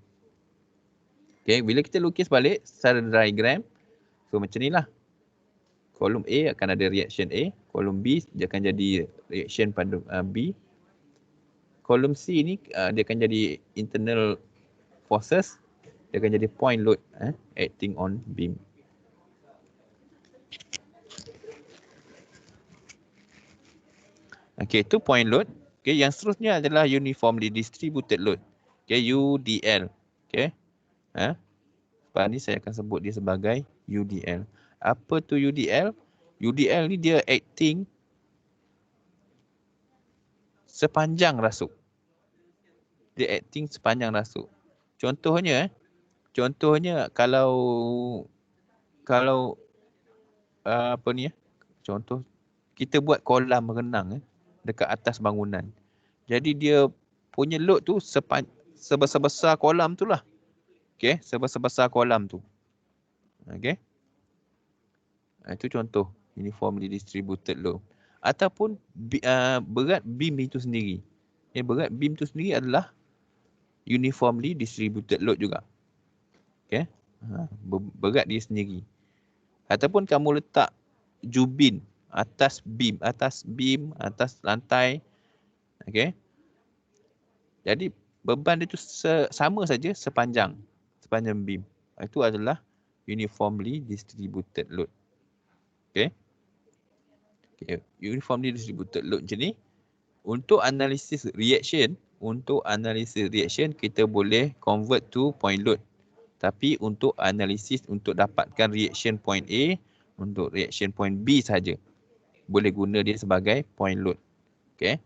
Okay, bila kita lukis balik secara diagram, so macam ni lah. Kolom A akan ada reaction A, kolom B dia akan jadi reaction pada B. Kolom C ni dia akan jadi internal forces, dia akan jadi point load acting on beam. Okay, itu point load. Okay, yang seterusnya adalah uniformly distributed load. Okay, UDL. Okay. Lepas ni saya akan sebut dia sebagai UDL. Apa tu UDL? UDL ni dia acting sepanjang rasuk. Dia acting sepanjang rasuk. Contohnya kalau apa ni contoh kita buat kolam renang dekat atas bangunan. Jadi dia punya load tu sebesar-besar kolam tu lah. Okay, sebesar-besar kolam tu. Okay. Itu contoh uniformly distributed load. Ataupun berat beam itu sendiri. Berat beam itu sendiri adalah uniformly distributed load juga. Okay. Berat dia sendiri. Ataupun kamu letak jubin atas atas lantai. Okay. Jadi beban dia tu sama saja sepanjang beam. Itu adalah uniformly distributed load. Okay. Uniformly distributed load macam ni. Untuk analisis reaction, kita boleh convert to point load. Tapi untuk analisis untuk dapatkan reaction point A, untuk reaction point B saja, boleh guna dia sebagai point load. Okay.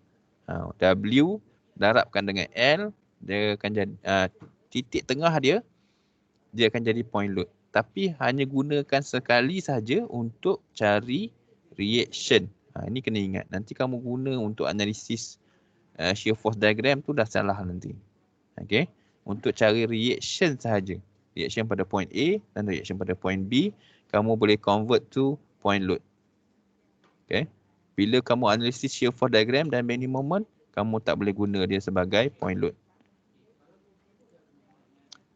W darabkan dengan L, dia akan jadi titik tengah dia akan jadi point load. Tapi hanya gunakan sekali saja untuk cari reaction. Ini kena ingat. Nanti kamu guna untuk analisis shear force diagram tu dah salah nanti. Okay. Untuk cari reaction sahaja. Reaction pada point A dan reaction pada point B, kamu boleh convert to point load. Okay. Bila kamu analisis shear force diagram dan bending moment, kamu tak boleh guna dia sebagai point load.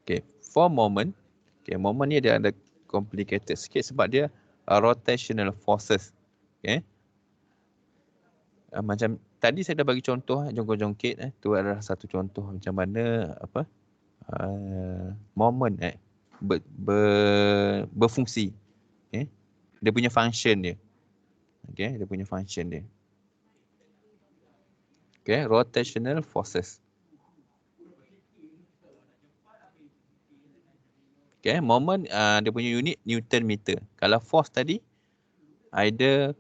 Okay. For moment, moment ni dia ada complicated sikit sebab dia rotational forces. Okay. Macam tadi saya dah bagi contoh jongkok-jongkit. Tu adalah satu contoh macam mana moment berfungsi. Okay. Dia punya function dia. Okay. Dia punya function dia. Okay. Rotational forces. Okay, moment dia punya unit Newton meter. Kalau force tadi either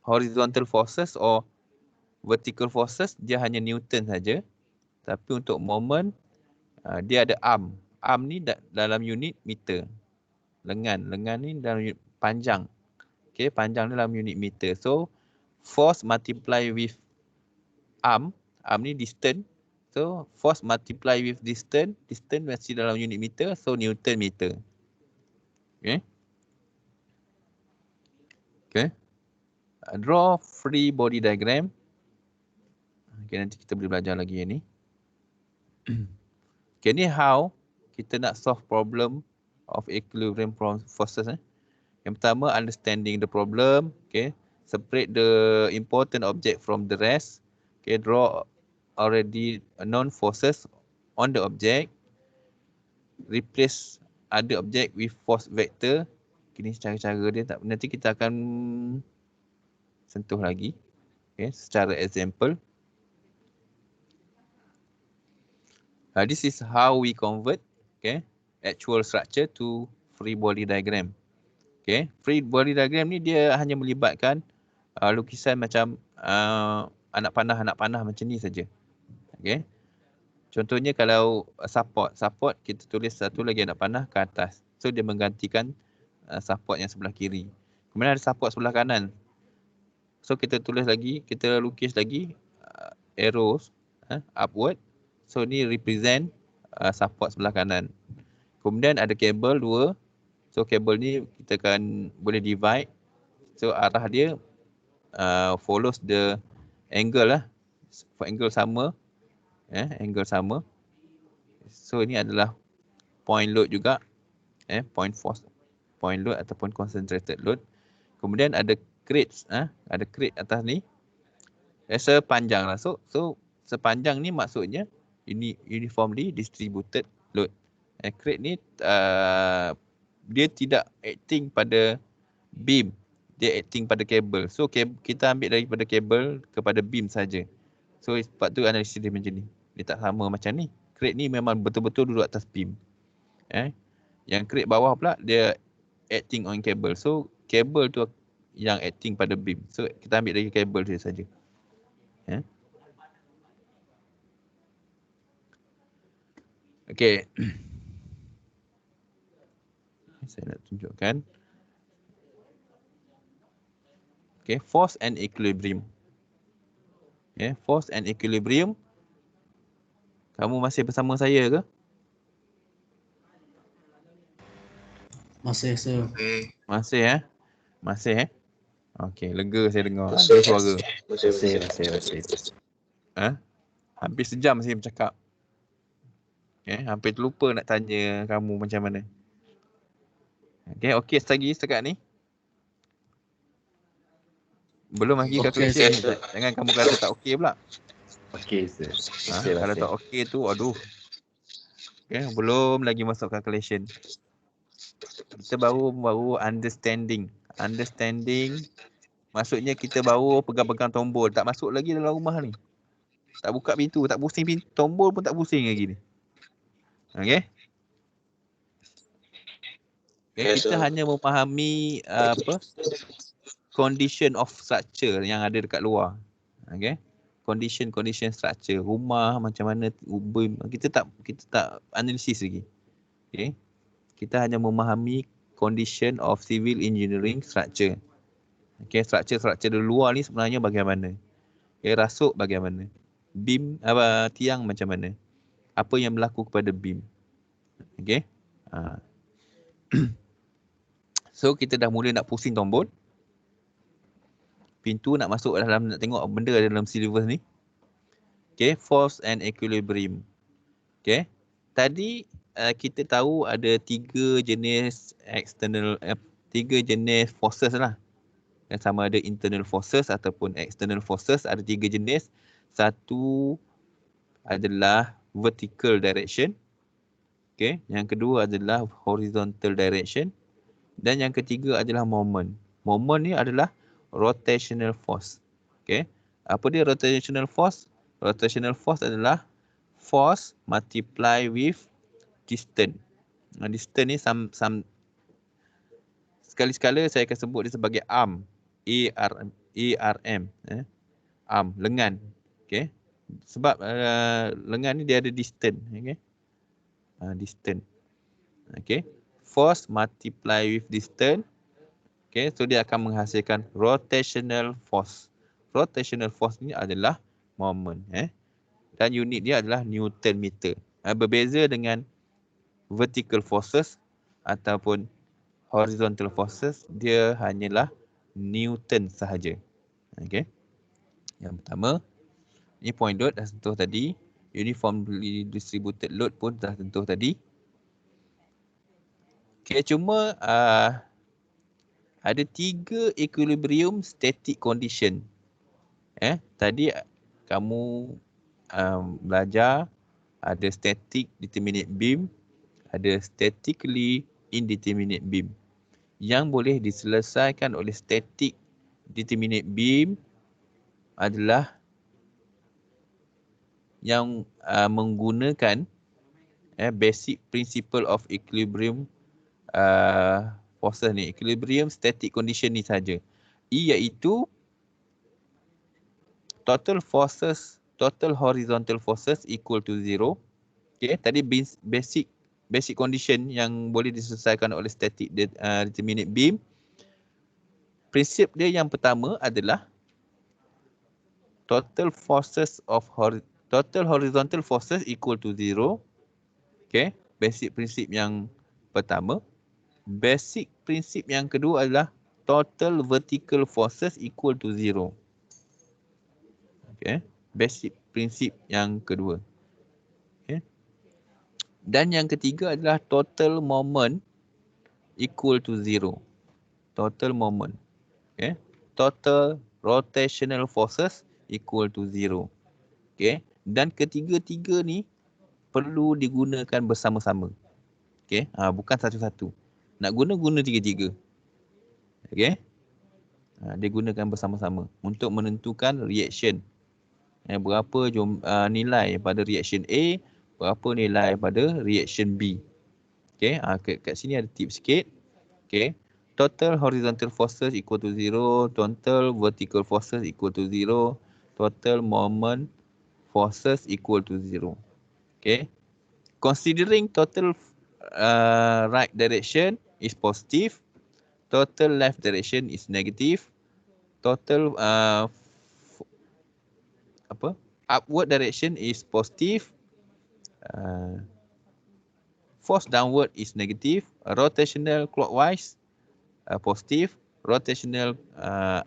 horizontal forces or vertical forces, dia hanya Newton saja. Tapi untuk moment dia ada arm. Arm ni dalam unit meter. Lengan ni dalam unit panjang. Okay, panjang ni dalam unit meter. So force multiply with arm ni distance. So force multiply with distance masih dalam unit meter, so Newton meter. Okay. Okay. Draw free body diagram. Okay, nanti kita boleh belajar lagi yang ni. Okay, ni how kita nak solve problem of equilibrium forces. Yang pertama, understanding the problem. Okay, separate the important object from the rest. Okay, draw already known forces on the object. Replace other object with force vector. Ini cara-cara dia, nanti kita akan sentuh lagi. Okay, secara example. This is how we convert actual structure to free body diagram. Okay, free body diagram ni dia hanya melibatkan lukisan macam anak panah macam ni saja. Okay. Contohnya kalau support kita tulis satu lagi anak panah ke atas. So dia menggantikan support yang sebelah kiri. Kemudian ada support sebelah kanan. So kita tulis lagi, kita lukis lagi arrows upward. So ni represent support sebelah kanan. Kemudian ada kabel 2. So kabel ni kita kan boleh divide. So arah dia follows the angle lah. Angle sama. Angle sama. So ini adalah point load juga. Point force, point load ataupun concentrated load. Kemudian ada crates. Ada crate atas ni. Sepanjang lah. So sepanjang ni maksudnya uniformly distributed load. Crate ni dia tidak acting pada beam. Dia acting pada kabel. So kita ambil daripada kabel kepada beam saja. So sebab tu analisis dia macam ni. Dia tak sama macam ni. Crate ni memang betul-betul duduk atas beam. Yang crate bawah pula dia acting on kabel. So kabel tu yang acting pada beam. So kita ambil dari kabel dia saja. Okay. Saya nak tunjukkan. Okay, force and equilibrium. Force and equilibrium. Kamu masih bersama saya ke? Masih, sir. Masih Masih Okey, lega saya dengar ada suara. Masih. Hampir sejam saya bercakap. Hampir terlupa nak tanya kamu macam mana. Okey lagi setakat ni. Belum lagi calculation ni. Jangan kamu kata tak okey pula. Okey, sir. Kalau tak okey tu, aduh. Belum lagi masuk calculation. Kita baru understanding. Understanding maksudnya kita baru pegang-pegang tombol. Tak masuk lagi dalam rumah ni. Tak buka pintu, tak pusing pintu. Tombol pun tak pusing lagi ni. Okay, kita hanya memahami condition of structure yang ada dekat luar. Okay, condition structure, rumah macam mana, kita tak analisis lagi. Okay, kita hanya memahami condition of civil engineering structure. Okay, structure di luar ni sebenarnya bagaimana? Rasuk bagaimana? Beam tiang macam mana? Apa yang berlaku kepada beam? Okay. So kita dah mula nak pusing tombol. Pintu nak masuk dalam, nak tengok benda dalam syllabus ni. Okay, force and equilibrium. Okay, tadi kita tahu ada 3 jenis forces lah. Yang sama ada internal forces ataupun external forces. Ada 3 jenis. Satu adalah vertical direction. Okay, yang kedua adalah horizontal direction. Dan yang ketiga adalah moment. Moment ni adalah rotational force. Okay. Apa dia rotational force? Rotational force adalah force multiply with distance. Distance ni sekali-sekala saya akan sebut dia sebagai arm. ARM. Arm, lengan. Okay. Sebab lengan ni dia ada distance. Okay. Distance. Okay. Force multiply with distance. Okay. So dia akan menghasilkan rotational force. Rotational force ni adalah moment. Dan unit dia adalah Newton meter. Berbeza dengan vertical forces ataupun horizontal forces, dia hanyalah Newton sahaja. Okay. Yang pertama, ini point load dah sentuh tadi. Uniformly distributed load pun dah sentuh tadi. Okay, cuma ada 3 equilibrium static condition. Tadi kamu belajar ada static determinate beam, ada statically indeterminate beam. Yang boleh diselesaikan oleh static determinate beam adalah yang menggunakan basic principle of equilibrium forces ni, equilibrium static condition ni saja, iaitu total horizontal forces equal to 0. Okay, tadi basic condition yang boleh diselesaikan oleh static determinate beam. Prinsip dia yang pertama adalah total horizontal forces equal to 0. Okay, basic prinsip yang pertama. Basic prinsip yang kedua adalah total vertical forces equal to 0. Okay, basic prinsip yang kedua. Okay. Dan yang ketiga adalah total moment equal to 0. Total moment. Okay. Total rotational forces equal to 0. Okay. Dan ketiga-tiga ni perlu digunakan bersama-sama. Okay. Bukan satu-satu. Nak guna tiga-tiga. Okay. Dia gunakan bersama-sama untuk menentukan reaction. Berapa nilai pada reaction A, berapa nilai pada reaction B. Okay. Kat sini ada tips sikit. Okay. Total horizontal forces equal to 0. Total vertical forces equal to 0. Total moment forces equal to 0. Okay. Considering total right direction is positive, total left direction is negative, total upward direction is positive, force downward is negative, rotational clockwise positive, rotational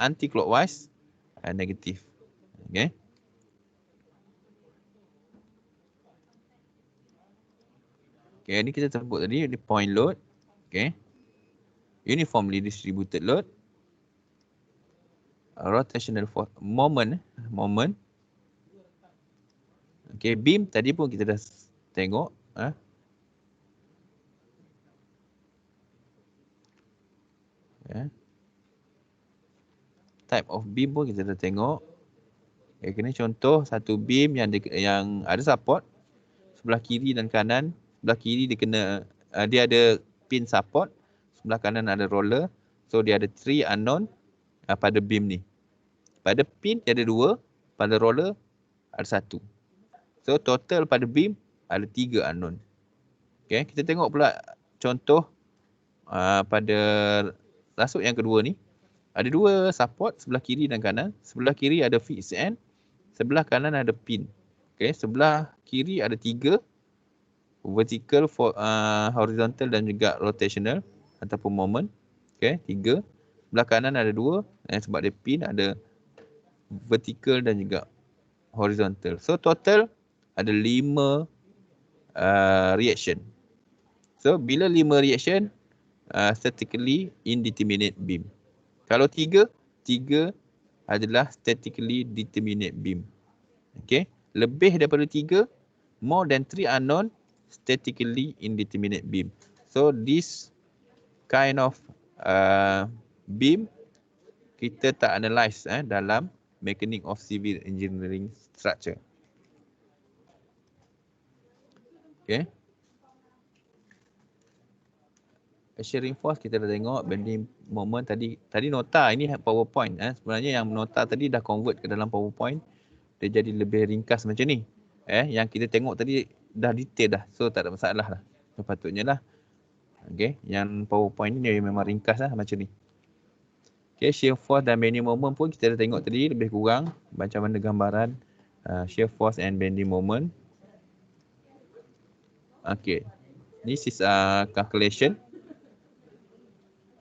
anti-clockwise negative. Okay. Okay, ni kita sebut tadi, ni point load. Okay. Uniformly distributed load. Rotational force, moment. Okay, beam tadi pun kita dah tengok. Type of beam pun kita dah tengok. Okay, kena contoh satu beam yang ada support sebelah kiri dan kanan. Sebelah kiri dia ada pin support, sebelah kanan ada roller. So dia ada 3 unknown pada beam ni. Pada pin dia ada 2, pada roller ada 1. So total pada beam ada 3 unknown. Okay, kita tengok pula contoh pada rasuk yang kedua ni. Ada 2 support sebelah kiri dan kanan. Sebelah kiri ada fixed end, sebelah kanan ada pin. Okay, sebelah kiri ada 3, vertical, horizontal dan juga rotational ataupun moment. Okay, 3. Sebelah kanan ada 2, sebab dia pin ada vertical dan juga horizontal. So total ada 5 reaction. So bila 5 reaction, statically indeterminate beam. Kalau 3 adalah statically determinate beam. Okay, lebih daripada 3, more than 3 unknown, statically indeterminate beam. So this kind of beam kita tak analyse dalam mechanics of civil engineering structure. Okay. shearing force kita dah tengok, bending moment tadi nota, ini PowerPoint. Sebenarnya yang nota tadi dah convert ke dalam PowerPoint, dia jadi lebih ringkas macam ni. Yang kita tengok tadi dah detail dah, so tak ada masalah lah. Sepatutnya lah. Okay, yang PowerPoint ni dia memang ringkas lah macam ni. Okay, shear force dan bending moment pun kita dah tengok tadi lebih kurang macam mana gambaran shear force and bending moment. Okay, this is calculation.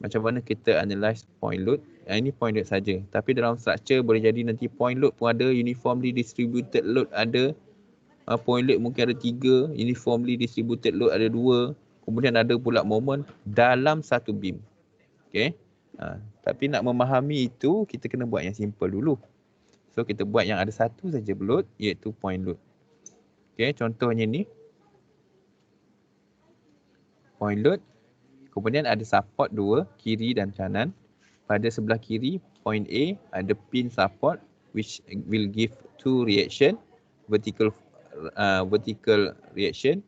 Macam mana kita analyse point load. Ini point load saja. Tapi dalam structure boleh jadi nanti point load pun ada, uniformly distributed load ada. Point load mungkin ada 3, uniformly distributed load ada 2. Kemudian ada pula moment dalam satu beam. Okay. Tapi nak memahami itu, kita kena buat yang simple dulu. So kita buat yang ada satu saja load, iaitu point load. Okay, contohnya ni. Point load. Kemudian ada support 2, kiri dan kanan. Pada sebelah kiri, point A, ada pin support which will give 2 reaction. Vertical reaction,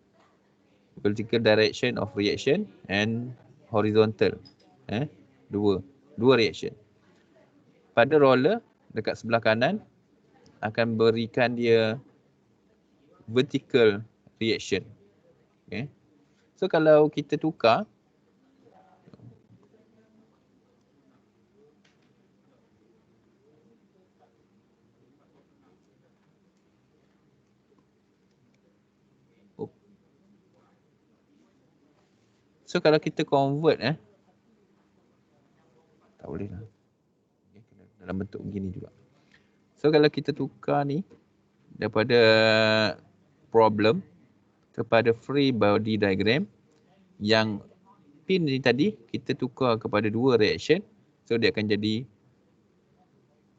vertical direction of reaction and horizontal. Dua reaction. Pada roller, dekat sebelah kanan, akan berikan dia vertical reaction. Okay. So kalau kita tukar, so kalau kita convert tak boleh lah. Dalam bentuk begini juga. So kalau kita tukar ni daripada problem kepada free body diagram, yang pin ni tadi kita tukar kepada 2 reaction. So dia akan jadi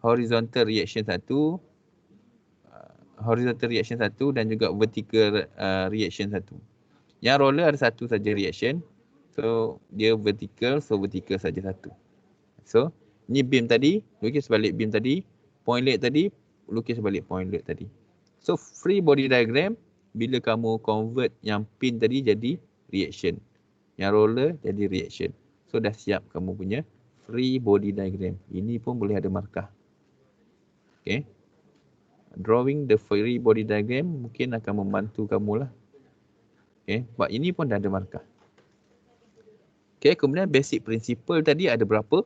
horizontal reaction 1, dan juga vertical reaction 1. Yang roller ada satu saja reaction. So dia vertical, so vertical saja satu. So ni beam tadi, lukis balik beam tadi. Point load tadi, lukis balik point load tadi. So free body diagram, bila kamu convert yang pin tadi jadi reaction, yang roller jadi reaction. So dah siap kamu punya free body diagram. Ini pun boleh ada markah. Okay. Drawing the free body diagram mungkin akan membantu kamu lah. Okay. Sebab ini pun dah ada markah. Okay, kemudian basic principle tadi ada berapa?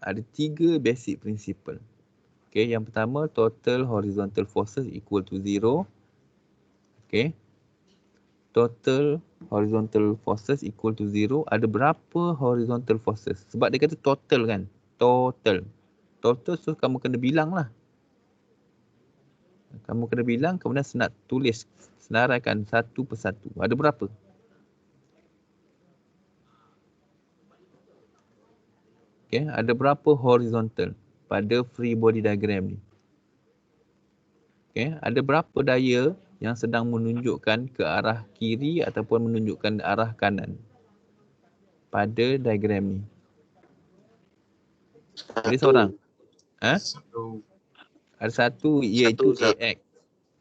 Ada 3 basic principle. Okay, yang pertama, total horizontal forces equal to 0. Okay. Total horizontal forces equal to 0. Ada berapa horizontal forces? Sebab dia kata total kan? Total. Total, so kamu kena bilang lah. Kamu kena bilang, kemudian nak tulis, senaraikan satu persatu. Ada berapa? Okay, ada berapa horizontal pada free body diagram ni? Okay, ada berapa daya yang sedang menunjukkan ke arah kiri ataupun menunjukkan ke arah kanan pada diagram ni? Ada seorang? Ada satu, iaitu AX.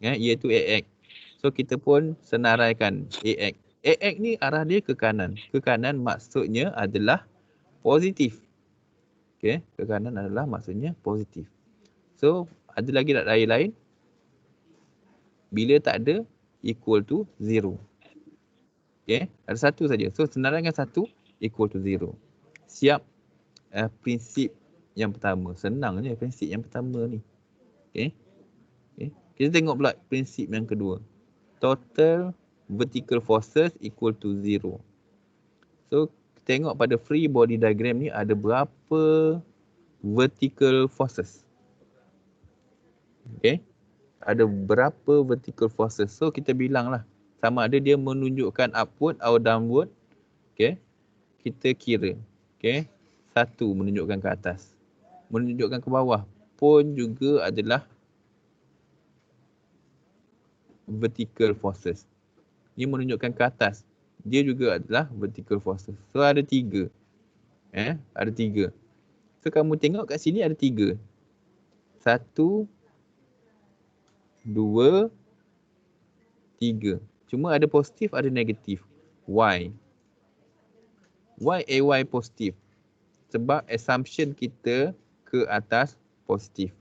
Iaitu AX. So kita pun senaraikan AX. AX ni arah dia ke kanan. Ke kanan maksudnya adalah positif. Okay, ke kanan adalah maksudnya positif. So ada lagi tak daya lain? Bila tak ada, equal to 0. Okay, ada satu saja. So senaraikan satu, equal to 0. Siap prinsip yang pertama. Senang je prinsip yang pertama ni. Okay. Okay. Kita tengok pula prinsip yang kedua. Total vertical forces equal to 0. So tengok pada free body diagram ni ada berapa vertical forces. Okay. Ada berapa vertical forces. So kita bilang lah. Sama ada dia menunjukkan upward atau downward. Okay. Kita kira. Okay. Satu menunjukkan ke atas. Menunjukkan ke bawah pun juga adalah vertical forces. Ini menunjukkan ke atas. Dia juga adalah vertical forces. So ada 3. Ada 3. So kamu tengok kat sini ada 3. 1, 2, 3. Cuma ada positif, ada negatif. Why? Why AY positif? Sebab assumption kita ke atas positif.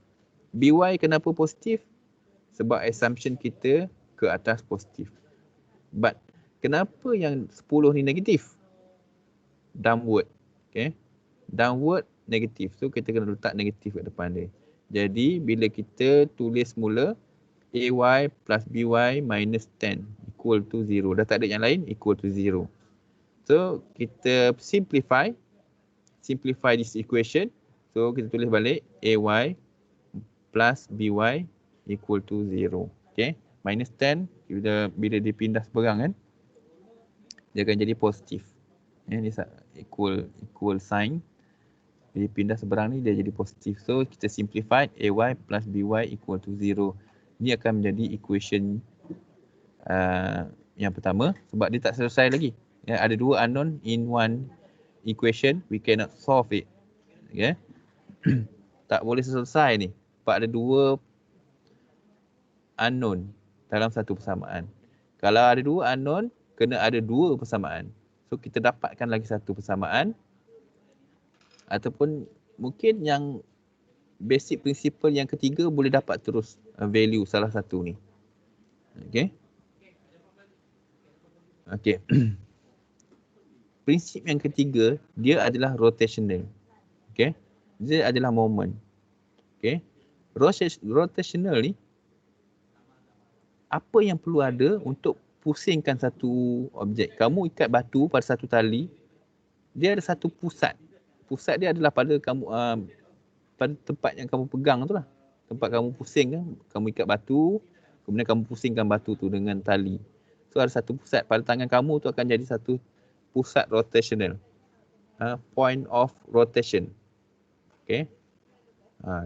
BY kenapa positif? Sebab assumption kita ke atas positif. But kenapa yang 10 ni negatif? Downward. Okay. Downward negatif. So kita kena letak negatif kat depan dia. Jadi bila kita tulis mula AY plus BY minus 10 equal to 0. Dah tak ada yang lain, equal to 0. So kita simplify this equation. So kita tulis balik AY plus BY equal to 0. Okay. Minus 10 bila dipindah seberang kan, dia akan jadi positif. Ni equal sign. Bila pindah seberang ni dia jadi positif. So kita simplify AY plus BY equal to 0. Ni akan menjadi equation yang pertama sebab dia tak selesai lagi. Ya, ada dua unknown in one equation, we cannot solve it. Okay. Tak boleh selesai ni sebab ada dua unknown dalam satu persamaan. Kalau ada dua unknown, kena ada dua persamaan. So kita dapatkan lagi satu persamaan ataupun mungkin yang basic principle yang ketiga boleh dapat terus value salah satu ni. Okay. Okay. Prinsip yang ketiga, dia adalah rotational. Okay. Dia adalah moment. Okay. Rotational ni, apa yang perlu ada untuk pusingkan satu objek. Kamu ikat batu pada satu tali, dia ada satu pusat. Pusat dia adalah pada kamu pada tempat yang kamu pegang tu lah. Tempat kamu pusing kan, kamu ikat batu, kemudian kamu pusingkan batu tu dengan tali. So ada satu pusat pada tangan kamu tu akan jadi satu pusat rotational. Point of rotation. Okay.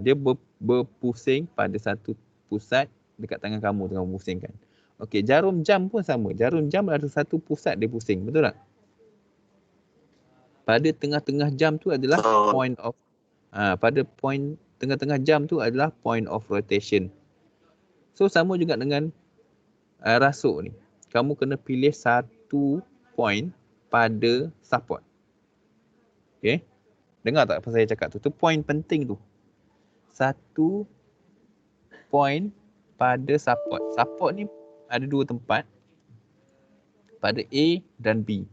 Dia berpusing pada satu pusat dekat tangan kamu tengah pusingkan. Okey, jarum jam pun sama. Jarum jam ada satu pusat dia pusing, betul tak? Pada tengah-tengah jam tu adalah point of pada point tengah-tengah jam tu adalah point of rotation. So sama juga dengan rasuk ni. Kamu kena pilih satu point pada support. Okey. Dengar tak apa saya cakap tu? Tu point penting tu. Satu point pada support. Support ni ada dua tempat. Pada A dan B.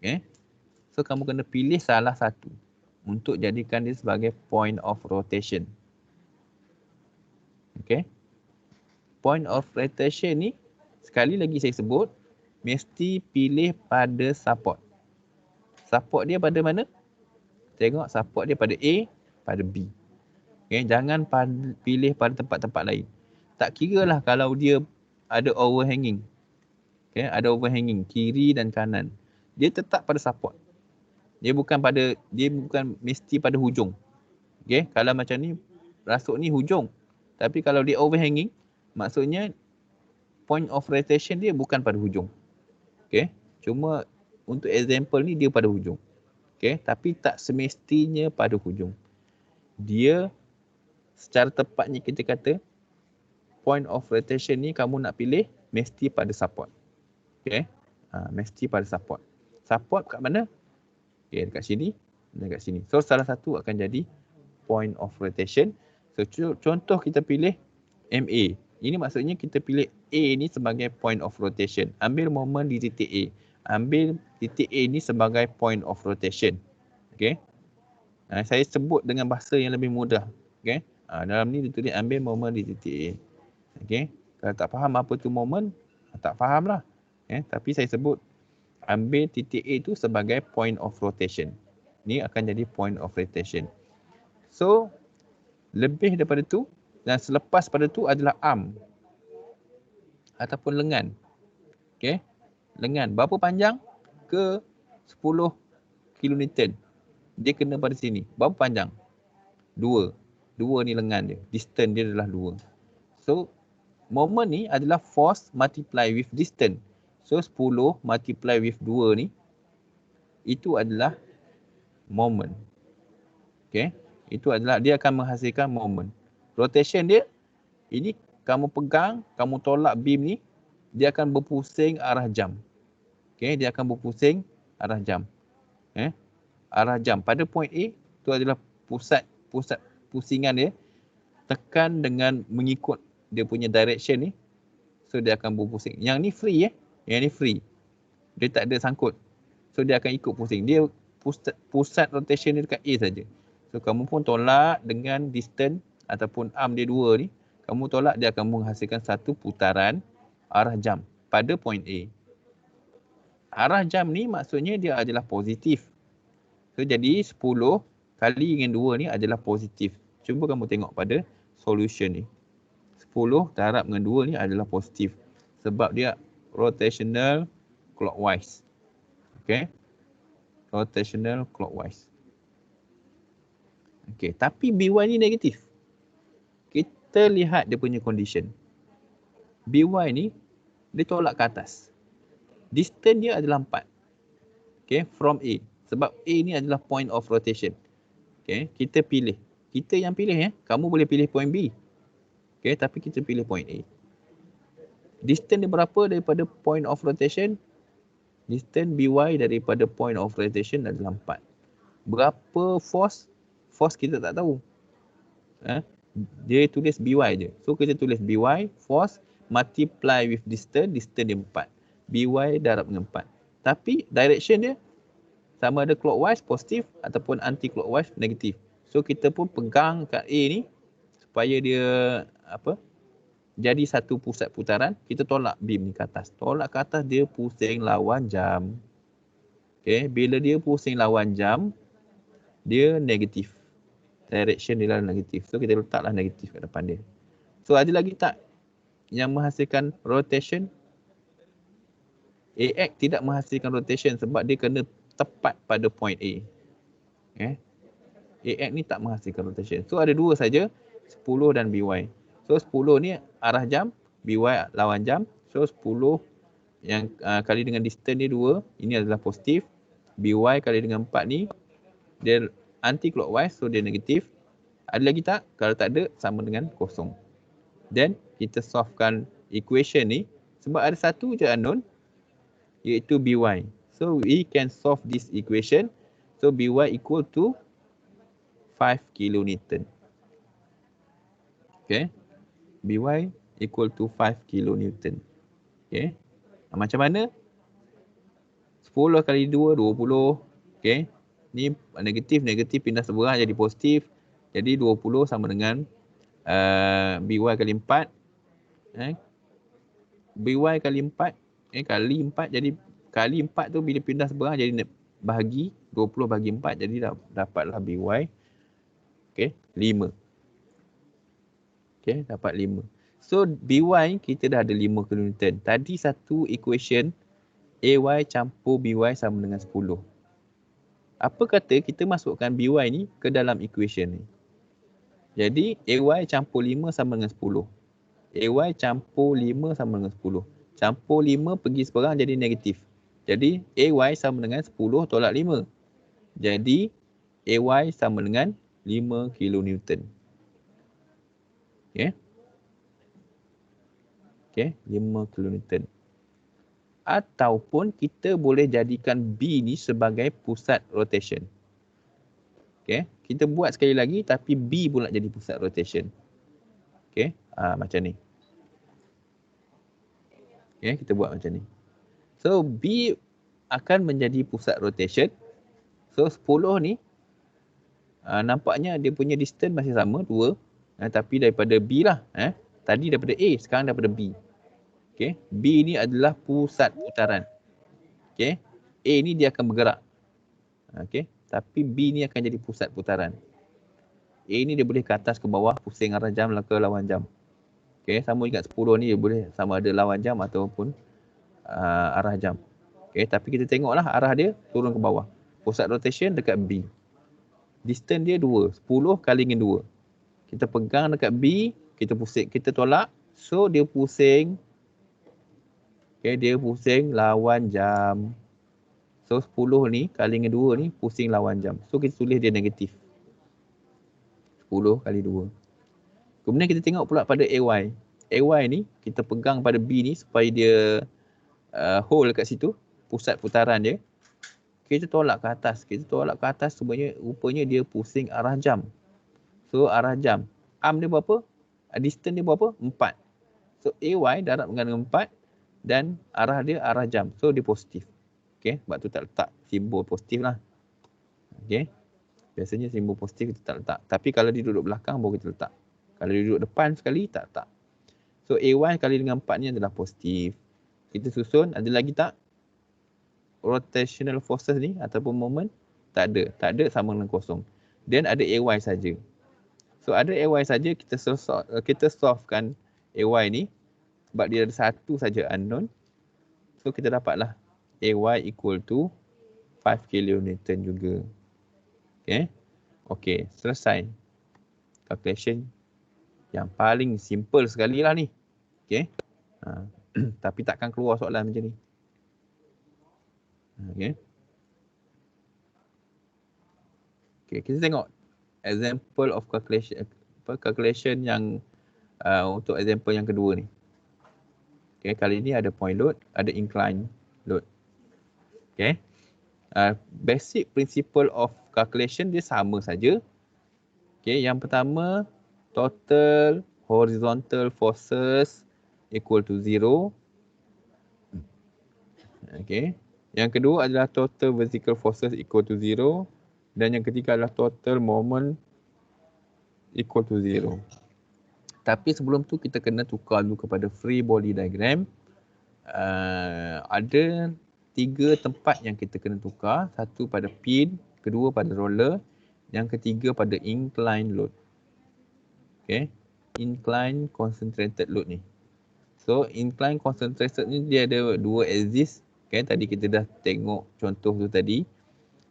Okay. So kamu kena pilih salah satu untuk jadikan dia sebagai point of rotation. Okay. Point of rotation ni sekali lagi saya sebut, mesti pilih pada support. Support dia pada mana? Tengok support dia pada A, pada B. Okay, jangan pilih pada tempat-tempat lain. Tak kira lah kalau dia ada overhanging. Okay, ada overhanging kiri dan kanan. Dia tetap pada support. Dia bukan mesti pada hujung. Okay, kalau macam ni, rasuk ni hujung. Tapi kalau dia overhanging, maksudnya point of rotation dia bukan pada hujung. Okay, cuma untuk example ni dia pada hujung. Okay, tapi tak semestinya pada hujung. Dia secara tepatnya kita kata point of rotation ni kamu nak pilih mesti pada support. Okay, mesti pada support. Support kat mana? Okay, dekat sini, dekat sini. So salah satu akan jadi point of rotation. So contoh kita pilih MA. Ini maksudnya kita pilih A ni sebagai point of rotation. Ambil moment di titik A. Ambil titik A ni sebagai point of rotation. Okay. Saya sebut dengan bahasa yang lebih mudah. Okay. Dalam ni ditulis ambil moment di titik A. Okay. Kalau tak faham apa tu moment, tak faham lah. Okay. Tapi saya sebut ambil titik A tu sebagai point of rotation. Ni akan jadi point of rotation. So, lebih daripada tu dan selepas pada tu adalah arm ataupun lengan. Okay. Lengan. Berapa panjang? Ke 10 kilonewton. Dia kena pada sini. Berapa panjang? 2. 2 ni lengan dia. Distance dia adalah 2. So, moment ni adalah force multiply with distance. So, 10 multiply with 2 ni, itu adalah moment. Okay. Itu adalah, dia akan menghasilkan moment. Rotation dia, ini kamu pegang, kamu tolak beam ni, dia akan berpusing arah jam. Okay, dia akan berpusing arah jam. arah jam. Pada point A tu adalah pusat pusingan dia, tekan dengan mengikut dia punya direction ni, so dia akan berpusing. Yang ni free yang ni free. Dia tak ada sangkut. So dia akan ikut pusing. Dia pusat rotation dia dekat A saja. So kamu pun tolak dengan distance ataupun arm dia dua ni, kamu tolak, dia akan menghasilkan satu putaran arah jam pada point A. Arah jam ni maksudnya dia adalah positif. So jadi 10 kali dengan 2 ni adalah positif. Cuba kamu tengok pada solution ni. 10 darab dengan 2 ni adalah positif. Sebab dia rotational clockwise. Okay. Rotational clockwise. Okay. Tapi BY ni negatif. Kita lihat dia punya condition. BY ni dia tolak ke atas. Distance dia adalah 4. Okay. From A. Sebab A ni adalah point of rotation. Okay. Kita pilih. Kita yang pilih Kamu boleh pilih point B. Okay. Tapi kita pilih point A. Distance dia berapa daripada point of rotation? Distance BY daripada point of rotation adalah 4. Berapa force? Force kita tak tahu. Dia tulis BY je. So kita tulis BY, force, multiply with distance, distance dia 4. BY darab dengan 4. Tapi direction dia sama ada clockwise, positif ataupun anti-clockwise, negatif. So kita pun pegang kat A ni supaya dia jadi satu pusat putaran, kita tolak beam ni ke atas. Tolak ke atas, dia pusing lawan jam. Okay, bila dia pusing lawan jam, dia negatif. Direction dia adalah negatif. So kita letaklah negatif kat depan dia. So ada lagi tak yang menghasilkan rotation? AX tidak menghasilkan rotation sebab dia kena tepat pada point A. AX ni tak menghasilkan rotation. So ada dua saja, 10 dan BY. So 10 ni arah jam, BY lawan jam. So 10 yang kali dengan distance dia 2, ini adalah positif. BY kali dengan 4 ni, dia anti-clockwise, so dia negatif. Ada lagi tak? Kalau tak ada, sama dengan kosong. Then kita solvekan equation ni, sebab ada satu je unknown, iaitu BY. So we can solve this equation. So BY equal to 5 kilonewton. Okay. BY equal to 5 kilonewton. Okay. Macam mana? 10 kali 2, 20. Okay. Ni negatif pindah seberang jadi positif. Jadi 20 sama dengan BY kali 4. BY kali 4. Kali 4 jadi kali 4 tu bila pindah seberang jadi bahagi 20 bahagi 4, jadi dapatlah BY. Okay, 5. Okay, dapat 5. So BY kita dah ada 5 kilonewton. Tadi satu equation AY campur BY sama dengan 10. Apa kata kita masukkan BY ni ke dalam equation ni. Jadi AY campur 5 sama dengan 10. AY campur 5 sama dengan 10. Campur 5 pergi seberang jadi negatif. Jadi AY sama dengan 10 tolak 5. Jadi AY sama dengan 5 kilonewton. Okay. Okay, 5 kilonewton. Ataupun kita boleh jadikan B ni sebagai pusat rotation. Okay, kita buat sekali lagi tapi B pula jadi pusat rotation. Okay, macam ni. Okay, kita buat macam ni. So B akan menjadi pusat rotation. So 10 ni nampaknya dia punya distance masih sama 2. Tapi daripada B lah. Tadi daripada A, sekarang daripada B. Okay, B ni adalah pusat putaran. Okay, A ni dia akan bergerak. Okay, tapi B ni akan jadi pusat putaran. A ni dia boleh ke atas ke bawah, pusing arah jam ke lawan jam. Okay, sama juga 10 ni dia boleh sama ada lawan jam ataupun arah jam. Okay, tapi kita tengoklah arah dia turun ke bawah. Pusat rotation dekat B. Distance dia 2. 10 kali dengan 2. Kita pegang dekat B, kita pusing, kita tolak. So dia pusing. Okay, dia pusing lawan jam. So 10 ni kali dengan 2 ni pusing lawan jam. So kita tulis dia negatif. 10 kali 2. Kemudian kita tengok pula pada AY. AY ni kita pegang pada B ni supaya dia hold kat situ. Pusat putaran dia. kita tolak ke atas. Kita tolak ke atas sebenarnya rupanya dia pusing arah jam. So arah jam. Arm dia berapa? Distance dia berapa? 4. So AY darab dengan 4 dan arah dia arah jam. So dia positif. Okay, sebab tu tak letak simbol positif lah. Okay. Biasanya simbol positif kita tak letak. Tapi kalau dia duduk belakang baru kita letak. Kalau dia duduk depan sekali tak letak. So A1 kali dengan 4 ni adalah positif. Kita susun, ada lagi tak? Rotational forces ni ataupun moment? Tak ada. Tak ada, sama dengan kosong. Then ada AY saja. So ada AY saja, kita solvekan AY ni. Sebab dia ada satu saja unknown. So kita dapatlah AY equal to 5 kilonewton juga. Okay. Okay, selesai. Calculation yang paling simple sekali lah ni. Okay. Tapi takkan keluar soalan macam ni. Okay. Okay, kita tengok example of calculation yang untuk example yang kedua ni. Okay, kali ni ada point load, ada incline load. Okay. Basic principle of calculation dia sama saja. Okay, yang pertama total horizontal forces equal to 0. Okay. Yang kedua adalah total vertical forces equal to 0. Dan yang ketiga adalah total moment equal to 0. Tapi sebelum tu kita kena tukar dulu kepada free body diagram. Ada 3 tempat yang kita kena tukar. Satu pada pin, kedua pada roller, yang ketiga pada incline load. Okay. Incline concentrated load ni. So incline concentrated ni dia ada 2 axis. Okay, tadi kita dah tengok contoh tu tadi.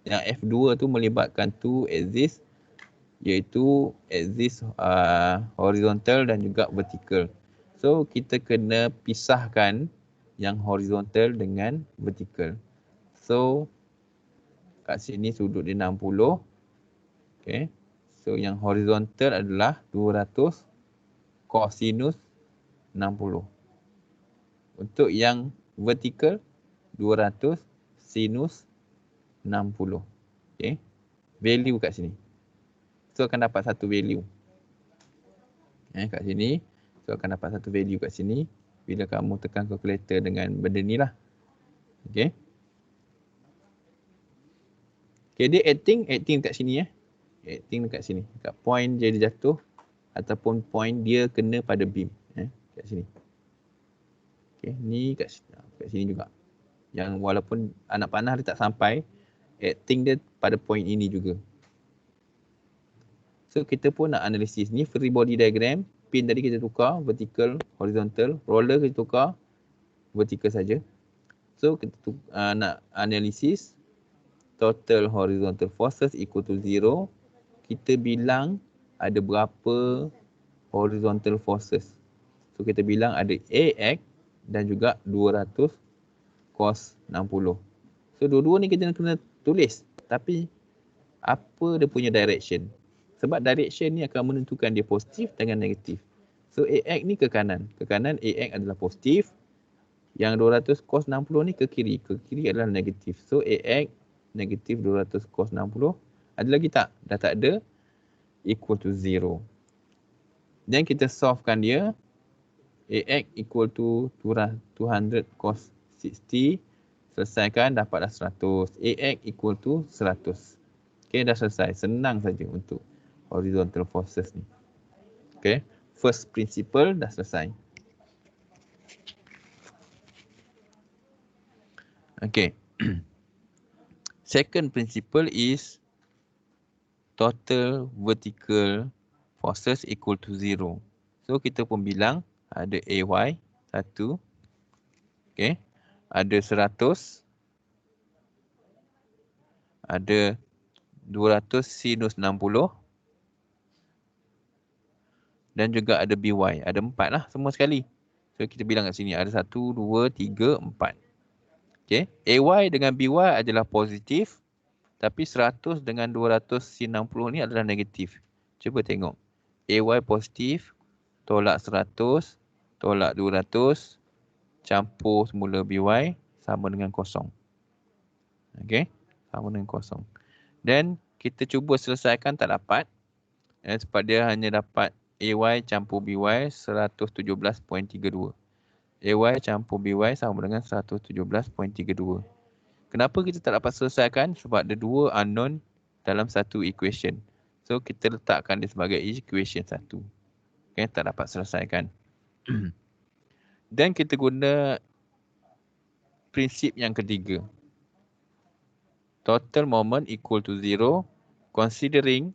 Yang F2 tu melibatkan 2 axis, iaitu axis horizontal dan juga vertical. So kita kena pisahkan yang horizontal dengan vertical. So kat sini sudut dia 60. Okay. So yang horizontal adalah 200 cosinus 60. Untuk yang vertical 200 sinus 60. Okay. Value kat sini. So akan dapat satu value. Kat sini. So akan dapat satu value kat sini. Bila kamu tekan calculator dengan benda ni lah. Okay. Okay, dia acting kat sini . Acting dekat sini. Kat point dia jatuh. Ataupun point dia kena pada beam. Kat sini. Okay, ni kat sini juga. Yang walaupun anak panah dia tak sampai, acting dia pada point ini juga. So kita pun nak analisis. Ni free body diagram. Pin tadi kita tukar vertical, horizontal. Roller kita tukar vertical saja. So kita nak analisis total horizontal forces equal to 0. Kita bilang ada berapa horizontal forces. So kita bilang ada AX dan juga 200 cos 60. So dua-dua ni kita kena tulis. Tapi apa dia punya direction? Sebab direction ni akan menentukan dia positif dengan negatif. So AX ni ke kanan. Ke kanan AX adalah positif. Yang 200 cos 60 ni ke kiri. Ke kiri adalah negatif. So AX negatif 200 cos 60. Ada lagi tak? Dah tak ada. Equal to 0. Dan kita solvekan dia. AX equal to 200 cos 60. Selesaikan, dapatlah 100. AX equal to 100. Okay, dah selesai. Senang saja untuk horizontal forces ni. Okay, first principle dah selesai. Okay. Second principle is total vertical forces equal to 0. So kita pun bilang ada AY 1. Okay. Ada 100. Ada 200 sinus 60. Dan juga ada BY. Ada 4 lah semua sekali. So kita bilang kat sini ada 1, 2, 3, 4. Okay. AY dengan BY adalah positif. Tapi 100 dengan 200 sin 60 ni adalah negatif. Cuba tengok. AY positif. Tolak 100. Tolak 200. Campur semula BY. Sama dengan kosong. Okay. sama dengan kosong. Dan kita cuba selesaikan tak dapat. Sebab dia hanya dapat AY campur BY 117.32. AY campur BY sama dengan 117.32. Kenapa kita tak dapat selesaikan? Sebab ada dua unknown dalam satu equation. So kita letakkan dia sebagai equation 1. Okay, tak dapat selesaikan. Dan kita guna prinsip yang ketiga. Total moment equal to 0 considering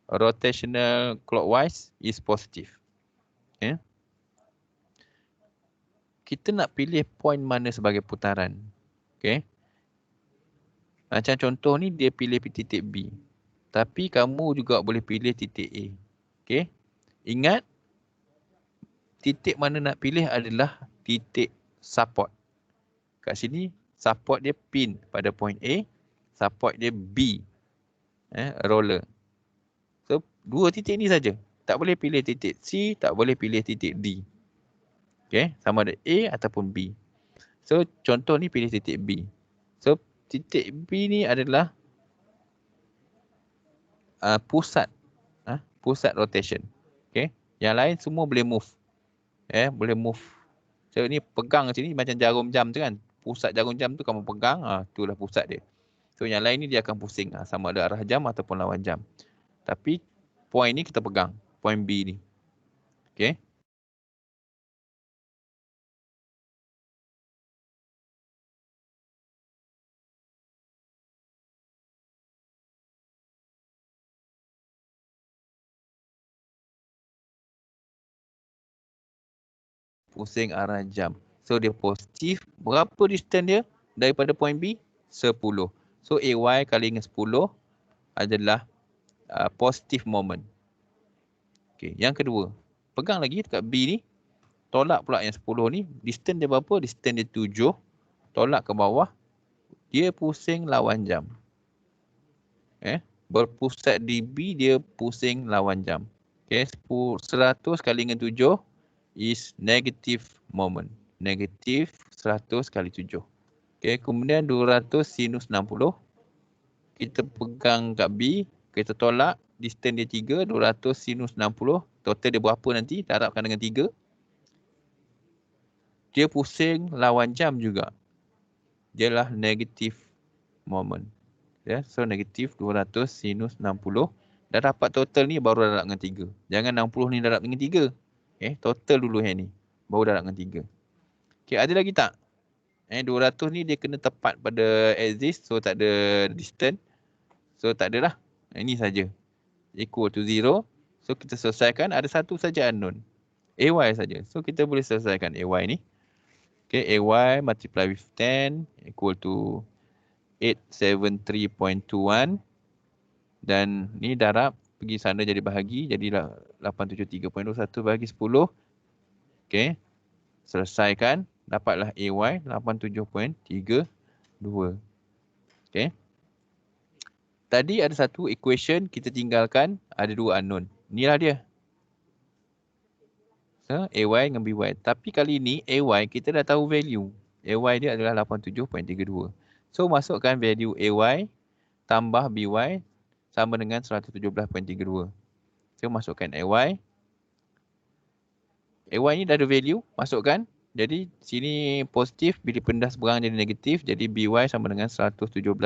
rotational clockwise is positive. Okay. Kita nak pilih point mana sebagai putaran. Okay. Macam contoh ni dia pilih titik B. Tapi kamu juga boleh pilih titik A. Okay. Ingat, titik mana nak pilih adalah titik support. Kat sini support dia pin pada point A, support dia B, roller. So dua titik ni saja. Tak boleh pilih titik C, tak boleh pilih titik D. Okay, sama ada A ataupun B. So contoh ni pilih titik B. So titik B ni adalah pusat rotation. Okay, yang lain semua boleh move. Boleh move. So ni pegang sini macam jarum jam tu kan. Pusat jarum jam tu kamu pegang, itulah pusat dia. So yang lain ni dia akan pusing, sama ada arah jam ataupun lawan jam. Tapi point ni kita pegang, point B ni. Okay. Pusing arah jam. So dia positif. Berapa distance dia daripada point B? 10. So AY kali dengan 10 adalah positive moment. Okay. Yang kedua, pegang lagi dekat B ni. Tolak pula yang 10 ni. Distance dia berapa? Distance dia 7. Tolak ke bawah. Dia pusing lawan jam. Berpusat di B, dia pusing lawan jam. Okay. 100 kali dengan 7 is negative moment. Negatif 100 kali 7. Okay, kemudian 200 sinus 60. Kita pegang kat B, kita tolak, distance dia 3, 200 sinus 60. Total dia berapa nanti? Darabkan dengan 3. Dia pusing lawan jam juga. Dia lah negative moment. So negatif 200 sinus 60. Dah dapat total ni baru darab dengan 3. Jangan 60 ni darab dengan 3. Total dulu yang ni. Baru darab dengan 3. Okay, ada lagi tak? 200 ni dia kena tepat pada axis, so tak ada distance. So tak ada lah. Ini saja. Equal to 0. So kita selesaikan, ada satu saja unknown. AY saja. So kita boleh selesaikan AY ni. Okay, AY multiply with 10 equal to 873.21. Dan ni darab, pergi sana jadi bahagi, jadilah 873.21 bahagi 10. Okay. Selesaikan. Dapatlah AY 87.32. Okay. Tadi ada satu equation kita tinggalkan, ada dua unknown. Inilah dia. So, AY dengan BY. Tapi kali ni AY kita dah tahu value. AY dia adalah 87.32. So masukkan value AY tambah BY sama dengan 117.32. So masukkan AY. AY ni dah ada value, masukkan. Jadi sini positif, bila pendah seberang jadi negatif. Jadi BY sama dengan 117.32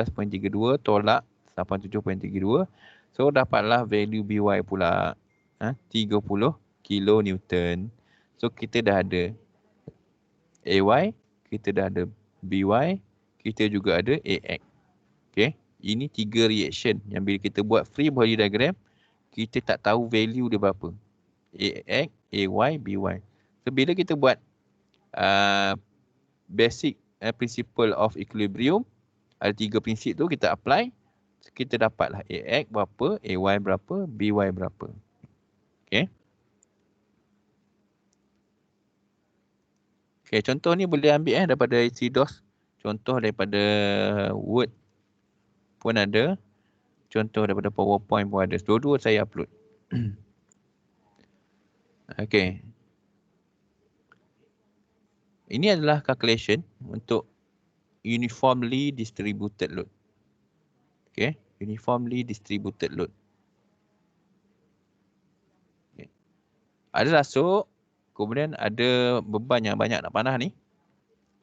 tolak 87.32. So dapatlah value BY pula 30 kilonewton. So kita dah ada AY, kita dah ada BY, kita juga ada AX. Okay. Ini 3 reaction yang bila kita buat free body diagram, kita tak tahu value dia berapa. AX, AY, BY. So bila kita buat basic principle of equilibrium, ada 3 prinsip tu kita apply, kita dapatlah AX berapa, AY berapa, BY berapa. Okay. Okay, contoh ni boleh ambil daripada CDOS. Contoh daripada Word pun ada. Contoh daripada PowerPoint pun ada. Dua-dua saya upload. Okay. Ini adalah calculation untuk uniformly distributed load. Okay, uniformly distributed load. Okay. Ada rasuk, kemudian ada beban yang banyak nak panah ni.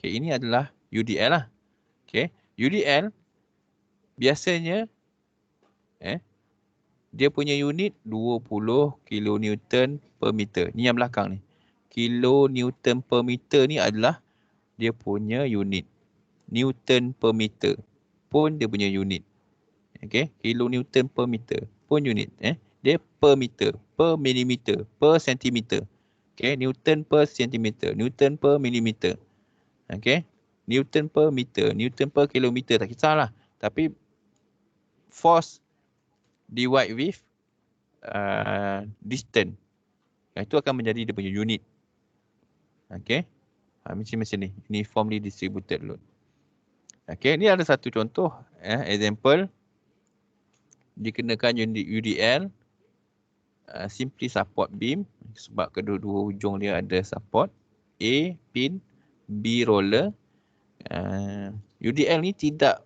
Okay, ini adalah UDL lah. Okay, UDL biasanya dia punya unit 20 kilonewton per meter. Ni yang belakang ni. Kilonewton per meter ni adalah dia punya unit. Newton per meter pun dia punya unit. Okay, kilonewton per meter pun unit. Dia per meter, per milimeter, per sentimeter. Okay, Newton per sentimeter, Newton per milimeter. Okay, Newton per meter, Newton per kilometer, tak kisahlah. Tapi force divide with distance. Itu akan menjadi dia punya unit. Okay, macam ni, uniformly distributed load. Okay, ni ada satu contoh, example. Dikenakan unit UDL, simply support beam sebab kedua-dua hujung dia ada support. A pin, B roller. UDL ni tidak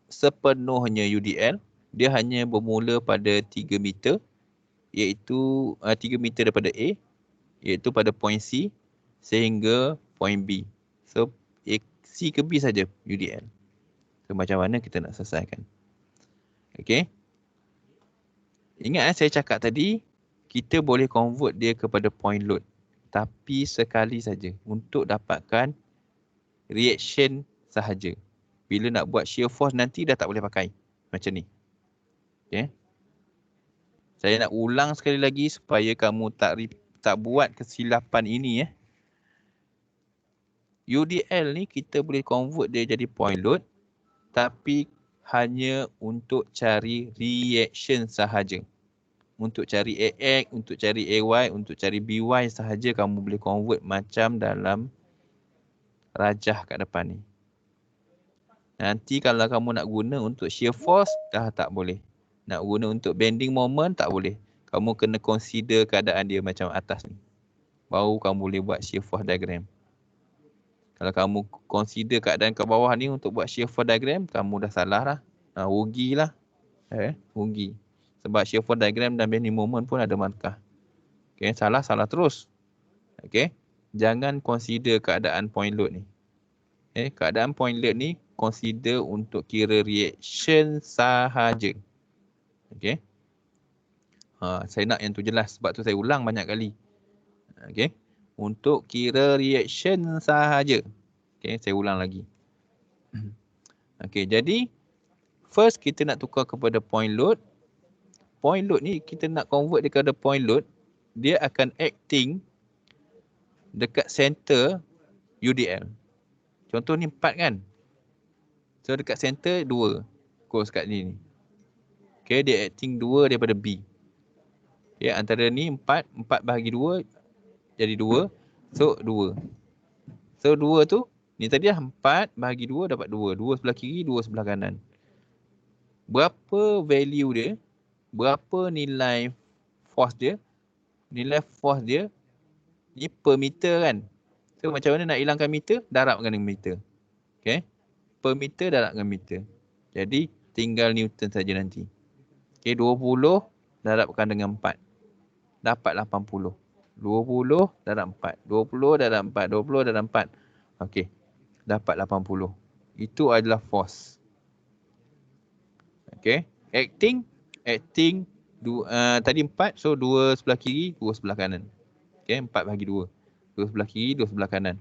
sepenuhnya UDL, dia hanya bermula pada 3 meter, iaitu 3 meter daripada A, iaitu pada point C sehingga point B. So C ke B saja UDL. So macam mana kita nak selesaikan? Okay. Ingat saya cakap tadi, kita boleh convert dia kepada point load. Tapi sekali saja untuk dapatkan reaction sahaja. Bila nak buat shear force nanti dah tak boleh pakai. Macam ni. Okay. Saya nak ulang sekali lagi supaya kamu tak buat kesilapan ini. UDL ni kita boleh convert dia jadi point load. Tapi hanya untuk cari reaction sahaja. Untuk cari AX, untuk cari AY, untuk cari BY sahaja kamu boleh convert macam dalam rajah kat depan ni. Nanti kalau kamu nak guna untuk shear force, dah tak boleh. Nak guna untuk bending moment, tak boleh. Kamu kena consider keadaan dia macam atas ni. Baru kamu boleh buat shear force diagram. Kalau kamu consider keadaan ke bawah ni untuk buat shear force diagram, kamu dah salah lah. Rugilah. Rugi. Sebab shear force diagram dan bending moment pun ada markah. Okay, salah terus. Okay, jangan consider keadaan point load ni. Keadaan point load ni consider untuk kira reaction sahaja. Okay. Saya nak yang tu jelas sebab tu saya ulang banyak kali. Okay. Untuk kira reaction sahaja. Okay, saya ulang lagi. Okay, jadi first kita nak tukar kepada point load. Point load ni kita nak convert dia kepada point load, dia akan acting dekat center UDL. Contoh ni 4 kan. So dekat center 2. Kos kat ni. Okay, dia acting 2 daripada B. Okay, antara ni 4 bahagi 2 jadi 2. So 2. So 2 tu, ni tadi dah 4 bahagi 2 dapat 2. 2 sebelah kiri, 2 sebelah kanan. Berapa value dia? Berapa nilai force dia? Nilai force dia ni per meter kan. So macam mana nak hilangkan meter? Darabkan dengan meter. Okay. Per meter darabkan meter. Jadi tinggal Newton saja nanti. Okay, 20 darabkan dengan 4. Dapat 80. 20 darab 4. 20 darab 4. 20 darab 4. Okay. Dapat 80. Itu adalah force. Okay. Acting tadi 4, so 2 sebelah kiri, 2 sebelah kanan. Okay, 4 bahagi 2. 2 sebelah kiri, 2 sebelah kanan.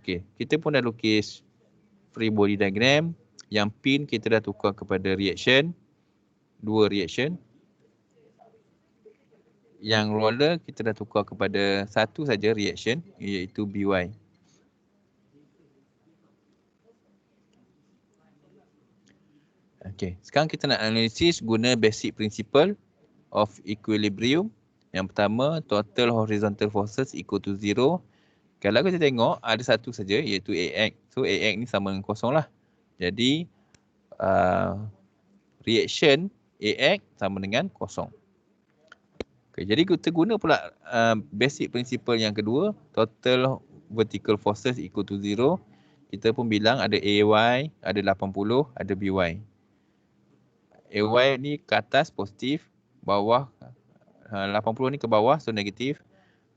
Okay, kita pun dah lukis free body diagram. Yang pin kita dah tukar kepada reaction. 2 reaction. Yang roller kita dah tukar kepada satu saja reaction, iaitu BY. Okay, sekarang kita nak analisis guna basic principle of equilibrium. Yang pertama, total horizontal forces equal to 0. Kalau kita tengok, ada satu saja iaitu AX. So AX ni sama dengan kosong lah. Jadi, reaction AX sama dengan kosong. Okay, jadi kita guna pula basic principle yang kedua, total vertical forces equal to 0. Kita pun bilang ada AY, ada 80, ada BY. AY ni ke atas positif, bawah 80 ni ke bawah, so negatif.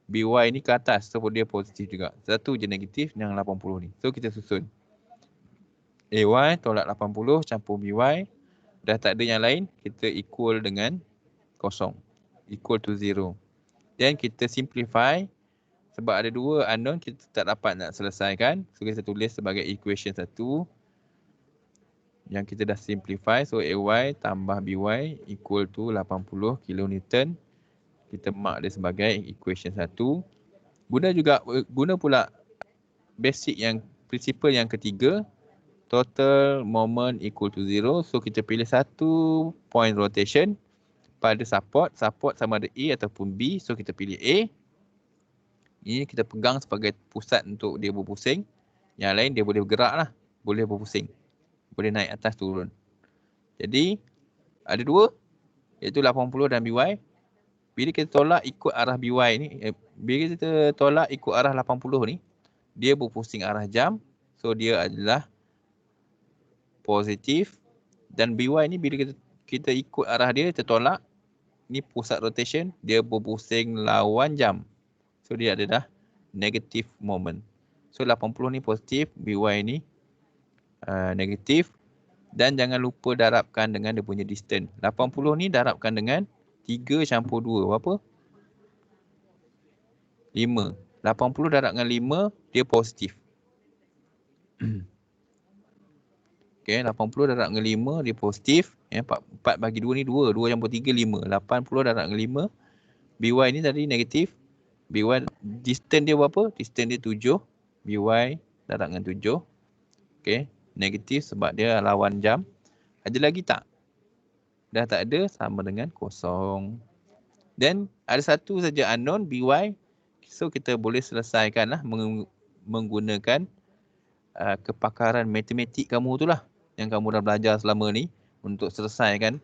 BY ni ke atas, so dia positif juga. Satu je negatif yang 80 ni. So kita susun. AY tolak 80 campur BY. Dah tak ada yang lain, kita equal dengan kosong. Equal to 0. Dan kita simplify. Sebab ada dua unknown, kita tak dapat nak selesaikan. So kita tulis sebagai equation 1. Yang kita dah simplify. So AY tambah BY equal to 80 kN. Kita mark dia sebagai equation 1. Guna pula basic yang prinsipal yang ketiga. Total moment equal to 0. So kita pilih satu point rotation pada support. Support sama ada A ataupun B. So kita pilih A. Ini kita pegang sebagai pusat untuk dia berpusing. Yang lain dia boleh bergerak lah. Boleh berpusing. Boleh naik atas turun. Jadi ada dua. Iaitu 80 dan BY. Bila kita tolak ikut arah BY ni. Bila kita tolak ikut arah 80 ni. Dia berpusing arah jam. So dia adalah positif. Dan BY ni bila kita ikut arah dia, kita tolak. Ni pusat rotation. Dia berpusing lawan jam. So dia adalah negative moment. So 80 ni positif, BY ni negatif. Dan jangan lupa darabkan dengan dia punya distance. 80 ni darabkan dengan 3 campur 2. Berapa? 5. 80 darab dengan 5, dia positif. Okay, 80 darab dengan 5, dia positif. 4 bagi 2 ni 2. 2 campur 3, 5. 80 darab dengan 5. BY ni tadi negatif. BY, distance dia berapa? Distance dia 7. BY darab dengan 7. Okay, negatif sebab dia lawan jam. Ada lagi tak? Dah tak ada, sama dengan kosong. Dan ada satu saja unknown, BY. So kita boleh selesaikan lah menggunakan kepakaran matematik kamu tu lah. Yang kamu dah belajar selama ni. Untuk selesaikan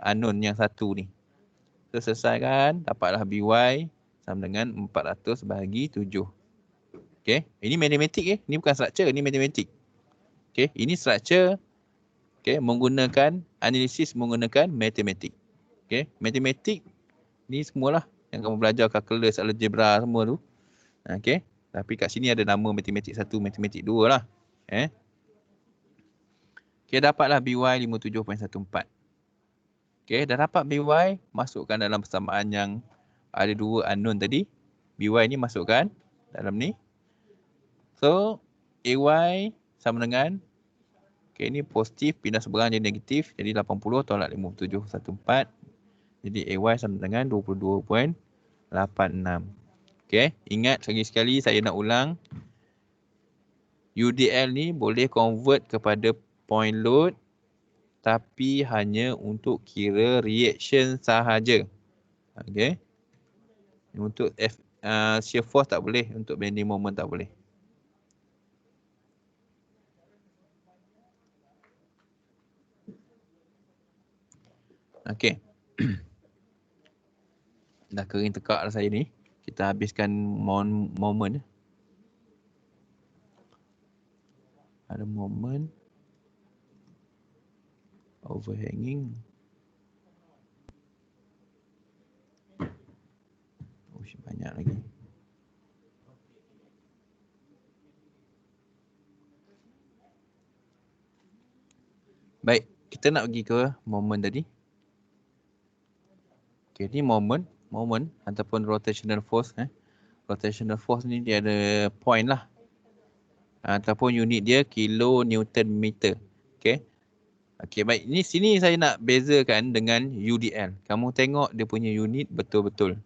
unknown yang satu ni. So selesaikan, dapatlah BY sama dengan 400 bahagi 7. Okay, ini matematik Ini bukan structure, ini matematik. Okay, ini structure. Okay, menggunakan analisis menggunakan matematik. Okay, matematik ni semualah yang kamu belajar calculus, algebra semua tu. Okay, tapi kat sini ada nama matematik 1, matematik 2 lah. Okay, dapatlah BY 57.14. Okay, dah dapat BY, masukkan dalam persamaan yang ada dua unknown tadi. BY ni masukkan dalam ni. So, AY sama dengan, okay, ni positif, pindah seberang jadi negatif. Jadi 80 tolak 57.14. Jadi AY sama dengan 22.86. Okay, ingat sekali saya nak ulang. UDL ni boleh convert kepada point load. Tapi hanya untuk kira reaction sahaja. Okay. Untuk shear force tak boleh. Untuk bending moment tak boleh. Okay. Dah kering tekak dah saya ni. Kita habiskan moment. Ada moment. Overhanging. Banyak lagi. Baik, kita nak pergi ke moment tadi. Okay, ni moment ataupun rotational force. Rotational force ni dia ada point lah. Ataupun unit dia kilo Newton meter. Okay. Okay, baik. Ini sini saya nak bezakan dengan UDL. Kamu tengok dia punya unit betul-betul.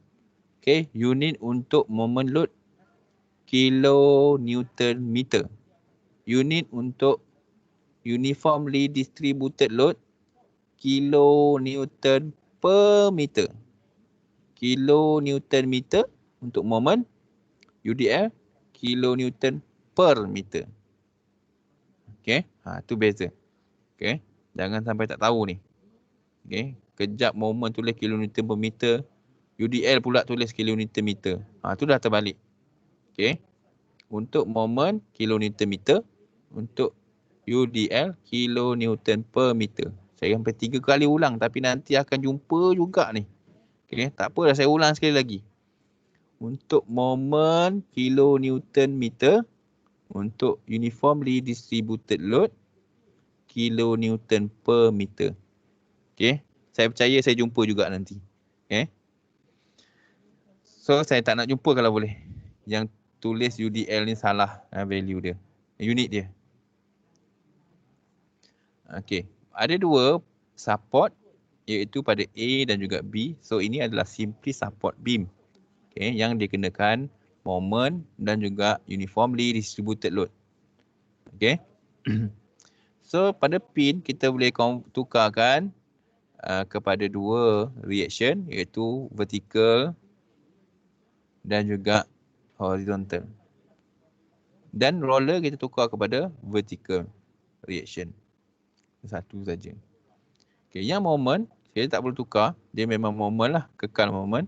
Okay, unit untuk moment load kilo Newton meter. Unit untuk uniformly distributed load kilo Newton per meter. Kilo Newton meter untuk moment. UDL kilo Newton per meter. Okay, tu beza. Okay. Jangan sampai tak tahu ni. Okay. Kejap moment tulis kilonewton per meter. UDL pula tulis kilonewton meter. Tu dah terbalik. Okay. Untuk moment kilonewton meter. Untuk UDL kilonewton per meter. Saya sampai 3 kali ulang tapi nanti akan jumpa juga ni. Okay, tak apa dah, saya ulang sekali lagi. Untuk moment kilonewton meter, untuk uniformly distributed load, kilonewton per meter. Okay, saya percaya saya jumpa juga nanti. Okay. So saya tak nak jumpa kalau boleh. Yang tulis UDL ni salah value dia, unit dia. Okay, ada dua support iaitu pada A dan juga B. So ini adalah simply support beam. Okay, yang dikenakan moment dan juga uniformly distributed load. Okay. So pada pin kita boleh tukarkan kepada dua reaction iaitu vertical dan juga horizontal. Dan roller kita tukar kepada vertical reaction. Satu saja. Okay, yang moment kita tak perlu tukar, dia memang moment lah, kekal moment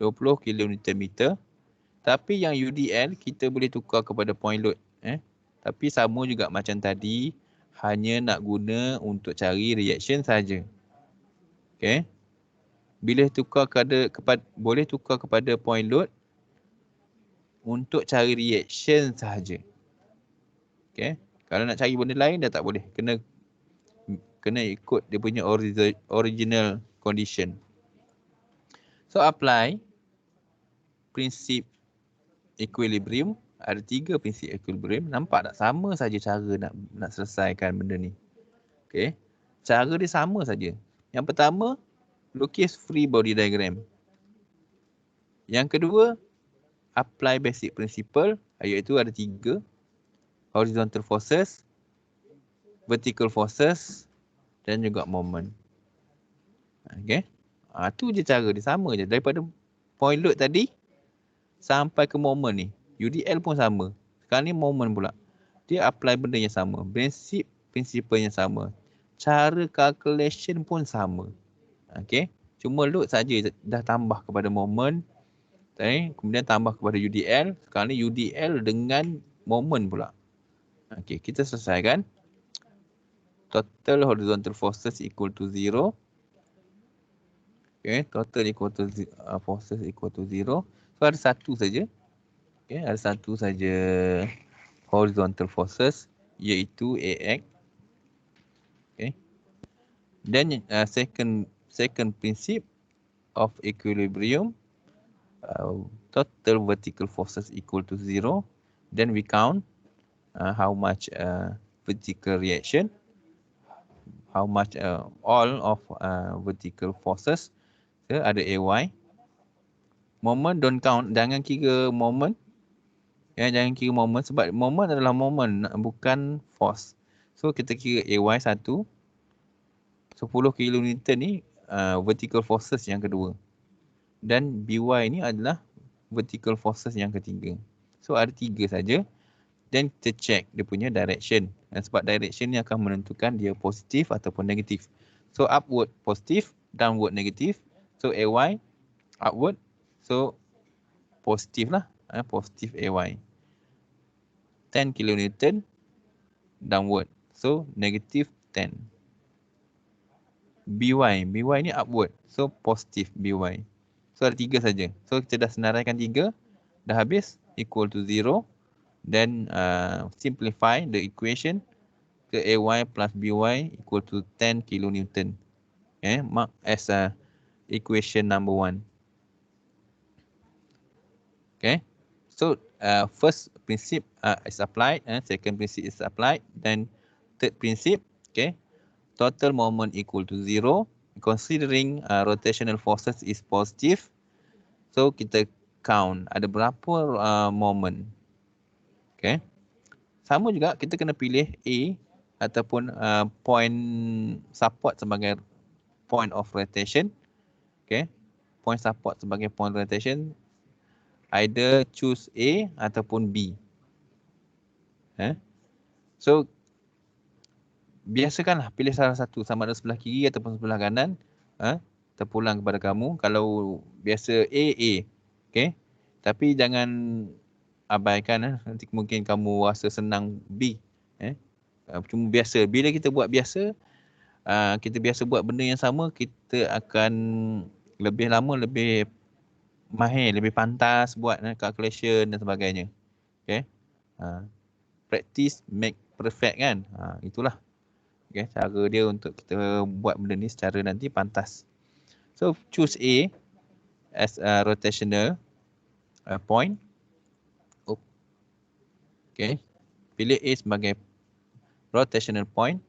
20 kN/meter. Tapi yang UDL kita boleh tukar kepada point load. Tapi sama juga macam tadi, hanya nak guna untuk cari reaction saja. Okay. Bila tukar boleh tukar kepada point load untuk cari reaction saja. Okay. Kalau nak cari benda lain dah tak boleh. Kena ikut dia punya original condition. So apply prinsip equilibrium. Ada 3 prinsip equilibrium. Nampak tak? Sama saja cara nak selesaikan benda ni. Okay. Cara dia sama saja. Yang pertama, lukis free body diagram. Yang kedua, apply basic principle, iaitu ada 3. Horizontal forces, vertical forces dan juga moment. Okay. Tu je cara dia, sama je. Daripada point load tadi sampai ke moment ni. UDL pun sama. Sekarang ni moment pula. Dia apply benda yang sama. Prinsip yang sama. Cara calculation pun sama. Okay. Cuma load saja dah tambah kepada moment. Kemudian tambah kepada UDL. Sekarang ni UDL dengan moment pula. Okay, kita selesaikan. Total horizontal forces equal to 0. Okay, total equal to forces equal to 0. So ada satu saja. Okay, ada satu saja horizontal forces iaitu AX. Okay. Then second principle of equilibrium, total vertical forces equal to 0. Then we count how much vertical reaction, how much all of vertical forces. So, ada AY. Moment don't count, jangan kira moment. Ya, jangan kira moment sebab moment adalah moment, bukan force. So kita kira AY 1. 10 kN ni vertical forces yang kedua. Dan BY ni adalah vertical forces yang ketiga. So ada 3 saja. Dan kita check dia punya direction. Sebab direction ni akan menentukan dia positif ataupun negatif. So upward positif, downward negatif. So AY upward. So positif lah. Positif AY. 10 kN downward. So negative 10. BY ni upward. So positif BY. So ada 3 saja. So kita dah senaraikan 3. Dah habis. Equal to 0. Then simplify the equation ke AY plus BY equal to 10 kN. Mark as equation number 1. Okay. So first principle is applied, second principle is applied, then third principle, okay, total moment equal to 0. Considering rotational forces is positive, so kita count ada berapa moment. Okay. Sama juga kita kena pilih A ataupun point support sebagai point of rotation. Okay. Point support sebagai point rotation. Either choose A ataupun B. So, biasakanlah pilih salah satu, sama ada sebelah kiri ataupun sebelah kanan. Terpulang kepada kamu. Kalau biasa A. Okay. Tapi jangan abaikan. Nanti mungkin kamu rasa senang B. Cuma biasa. Bila kita buat biasa, kita biasa buat benda yang sama, kita akan lebih lama, lebih mahir, lebih pantas buat calculation dan sebagainya. Okay. Practice make perfect kan. Itulah. Okay, cara dia untuk kita buat benda ni secara nanti pantas. So choose A as a rotational point. Okay. Pilih A sebagai rotational point.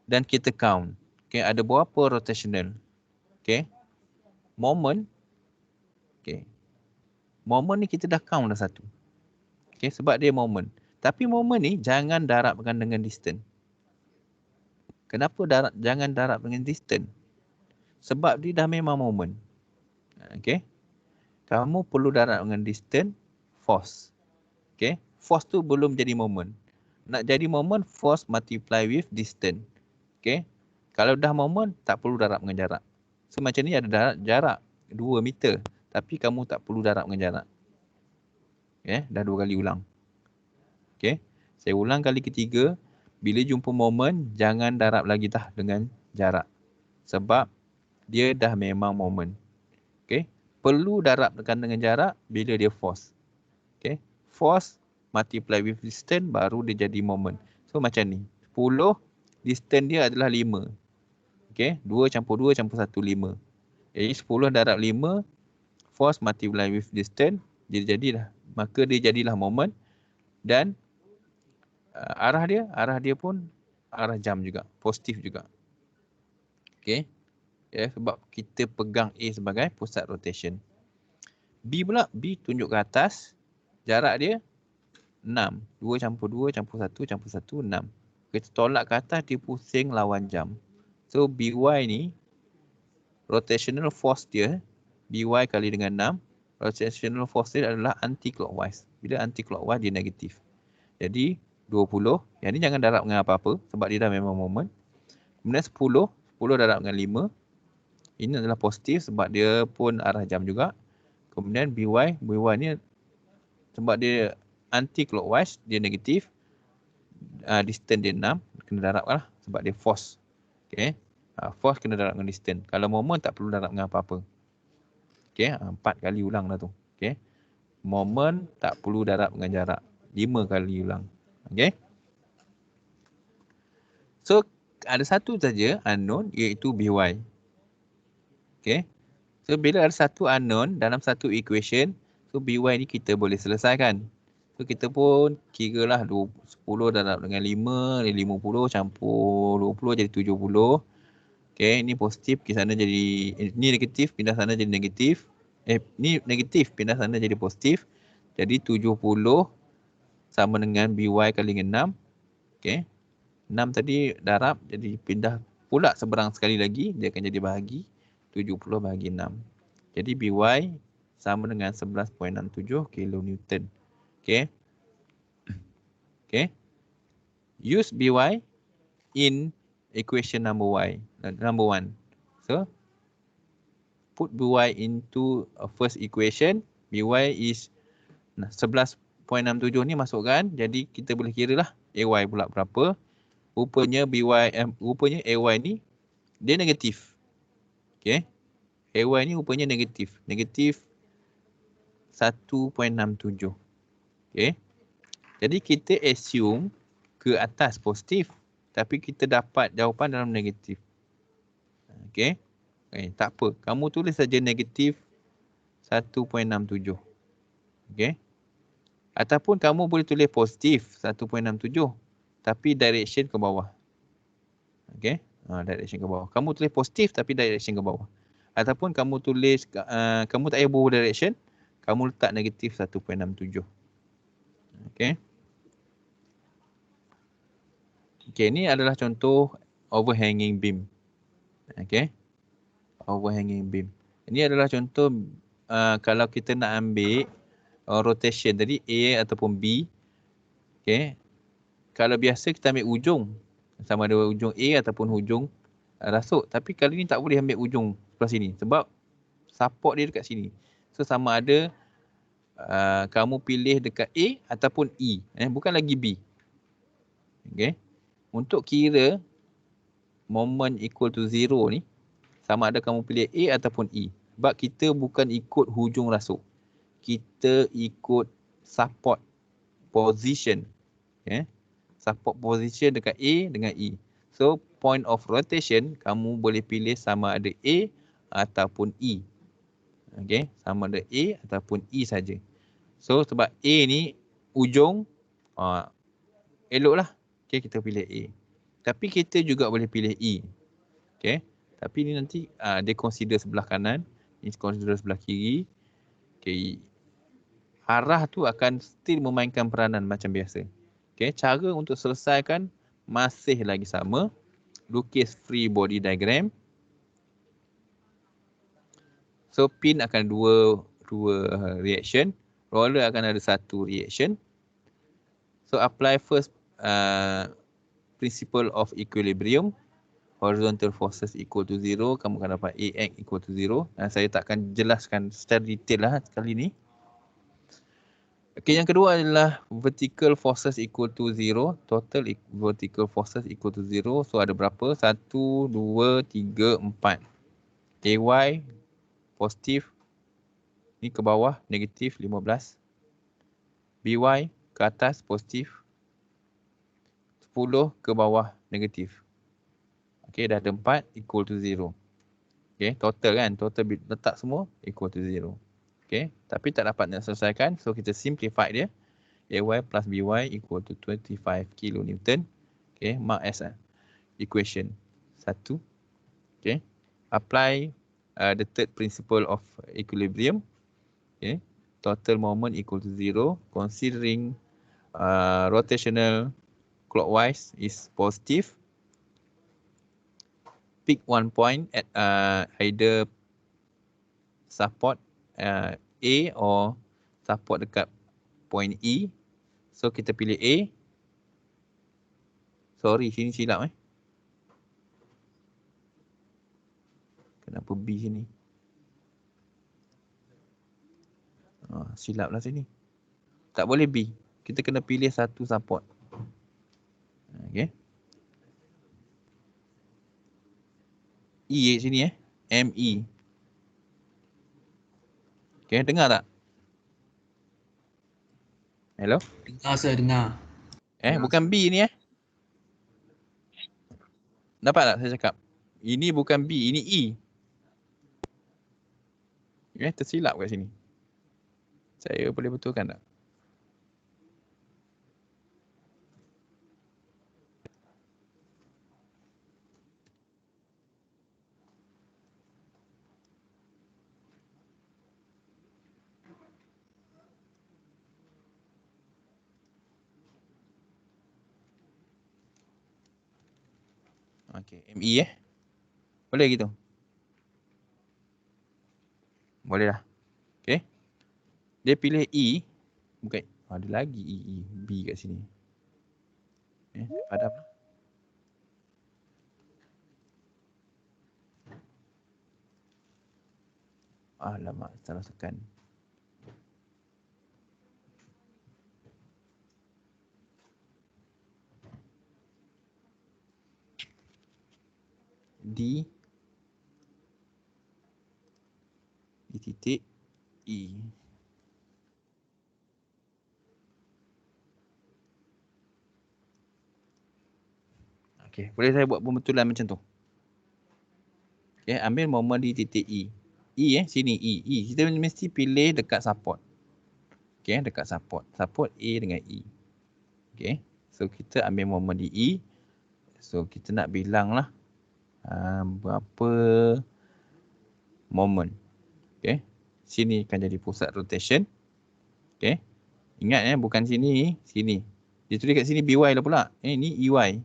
Dan kita count. Okay, ada berapa rotational? Okay. Moment. Okay. Moment ni kita dah count dah satu. Okay, sebab dia moment. Tapi moment ni jangan darabkan dengan distance. Kenapa jangan darab dengan distance? Sebab dia dah memang moment. Okay. Kamu perlu darab dengan distance force. Okay. Force tu belum jadi moment. Nak jadi moment, force multiply with distance. Okay. Kalau dah moment, tak perlu darab dengan jarak. So macam ni ada jarak 2 meter. Tapi kamu tak perlu darab dengan jarak. Okay. Dah 2 kali ulang. Okay. Saya ulang kali ketiga. Bila jumpa moment, jangan darab lagi dah dengan jarak. Sebab dia dah memang moment. Okay. Perlu darabkan dengan jarak bila dia force. Okay. Force multiply with distance baru dia jadi moment. So macam ni. 10, distance dia adalah 5. Okay. 2 campur 2 campur 1, 5. Jadi 10 darab 5, force multiply with distance, dia jadilah. Maka dia jadilah moment. Dan arah dia pun arah jam juga. Positif juga. Okay. Ya, sebab kita pegang A sebagai pusat rotation. B pula, B tunjuk ke atas. Jarak dia 6. 2 campur 2 campur 1 campur 1, 6. Kita tolak ke atas, dia pusing lawan jam. So BY ni, rotational force dia, BY kali dengan 6. Rotational force dia adalah anti-clockwise. Bila anti-clockwise, dia negatif. Jadi 20. Yang ni jangan darab dengan apa-apa sebab dia dah memang moment. Kemudian 10. 10 darab dengan 5. Ini adalah positif sebab dia pun arah jam juga. Kemudian BY ni sebab dia anti-clockwise, dia negatif. Distance dia 6. Kena darab lah sebab dia force. Okay. Force kena darab dengan distance. Kalau moment tak perlu darab dengan apa-apa. Okay. 4 kali ulang dah tu. Okay. Moment tak perlu darab dengan jarak. 5 kali ulang. Okay. So, ada satu saja unknown iaitu BY. Okay. So, bila ada satu unknown dalam satu equation, so BY ni kita boleh selesaikan. So, kita pun kira lah 10 darab dengan 5, 50 campur 20 jadi 70. Okay, ni positif, ke sana jadi, ni negatif, pindah sana jadi negatif. Ni negatif, pindah sana jadi positif. Jadi 70 sama dengan BY kali dengan 6. Okay. 6 tadi darab, jadi pindah pula seberang sekali lagi, dia akan jadi bahagi 70 bahagi 6. Jadi BY sama dengan 11.67 kilonewton. Okay. Okay. Use BY in equation number 1. So, put BY into a first equation. BY is 11.67 ni masukkan. Jadi kita boleh kira lah AY pula berapa. Rupanya AY ni dia negatif. Okay. AY ni rupanya negatif. Negatif 1.67. Okay. Jadi kita assume ke atas positif. Tapi kita dapat jawapan dalam negatif. Okay. Tak apa. Kamu tulis saja negatif 1.67. Okay. Ataupun kamu boleh tulis positif 1.67. Tapi direction ke bawah. Okay. Direction ke bawah. Kamu tulis positif tapi direction ke bawah. Ataupun kamu tulis, kamu tak payah berubah direction. Kamu letak negatif 1.67. Okay. Okay, ni adalah contoh overhanging beam. Okay. Overhanging beam. Ini adalah contoh kalau kita nak ambil rotation. Jadi A ataupun B. Okay. Kalau biasa kita ambil ujung. Sama ada ujung A ataupun ujung rasuk. Tapi kali ni tak boleh ambil ujung sebelah sini. Sebab support dia dekat sini. So sama ada kamu pilih dekat A ataupun E. Bukan lagi B. Okay. Untuk kira moment equal to 0 ni, sama ada kamu pilih A ataupun E. Sebab kita bukan ikut hujung rasuk. Kita ikut support position. Okay? Support position dekat A dengan E. So, point of rotation, kamu boleh pilih sama ada A ataupun E. Okay? Sama ada A ataupun E saja. So, sebab A ni ujung, eloklah. Okay, kita pilih A. Tapi kita juga boleh pilih E. Okay. Tapi ni nanti dia consider sebelah kanan. Ni consider sebelah kiri. Okay. Arah tu akan still memainkan peranan macam biasa. Okay. Cara untuk selesaikan masih lagi sama. Lukis free body diagram. So pin akan dua reaction. Roller akan ada satu reaction. So apply first principle of equilibrium. Horizontal forces equal to 0. Kamu akan dapat AX equal to 0. Dan saya tak akan jelaskan secara detail lah kali ni. Okay, yang kedua adalah vertical forces equal to 0. Total vertical forces equal to 0. So ada berapa? 1, 2, 3, 4. AY positif. Ni ke bawah negatif 15. BY ke atas positif. 10 ke bawah negatif. Okay, dah ada 4 equal to 0. Okay, total kan. Total letak semua equal to 0. Okay, tapi tak dapat nak selesaikan. So, kita simplify dia. AY plus BY equal to 25 kN. Okay, mark as equation 1. Okay, apply the third principle of equilibrium. Okay, total moment equal to 0. Considering rotational clockwise is positive. Pick one point at either support A or support dekat point E. So kita pilih A. Sorry, sini silap Kenapa B sini? Silap lah sini. Tak boleh B. Kita kena pilih satu support. Okay. E sini ME. Okay, dengar tak? Hello? Dengar saya dengar. Bukan B ni Dapat tak saya cakap? Ini bukan B, ini E. Tersilap kat sini. Saya boleh betulkan tak? Okay, ME Boleh gitu? Boleh lah. Okay. Dia pilih E. Bukan. Ada lagi E, B kat sini. Padam. Alamak, salah tekan. D titik E. Okay, boleh saya buat pembetulan macam tu. Okay, ambil moment di titik E. Sini E. Kita mesti pilih dekat support. Okay, dekat support. Support A dengan E. Okay, so kita ambil moment di E. So kita nak bilang lah berapa moment. Okay, sini akan jadi pusat rotation. Okay, ingat bukan sini, sini. Dia tulis kat sini BY lah pula. Ni EY.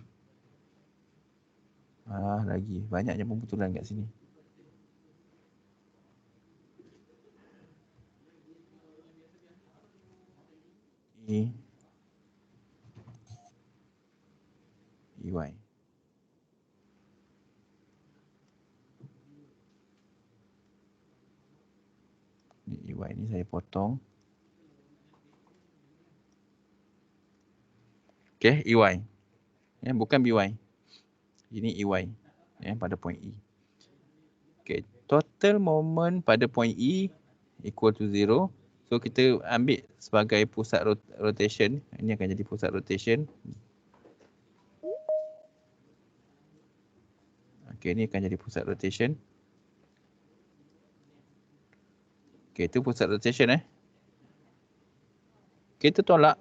Lagi banyaknya pembetulan kat sini. EY. Ni EY ni saya potong. Okay, EY. Bukan BY. Ini EY. pada point E. Okay, total moment pada point E equal to 0. So kita ambil sebagai pusat rotation. Ini akan jadi pusat rotation. Okay, ini akan jadi pusat rotation. Okay, itu pusat rotation Kita tolak.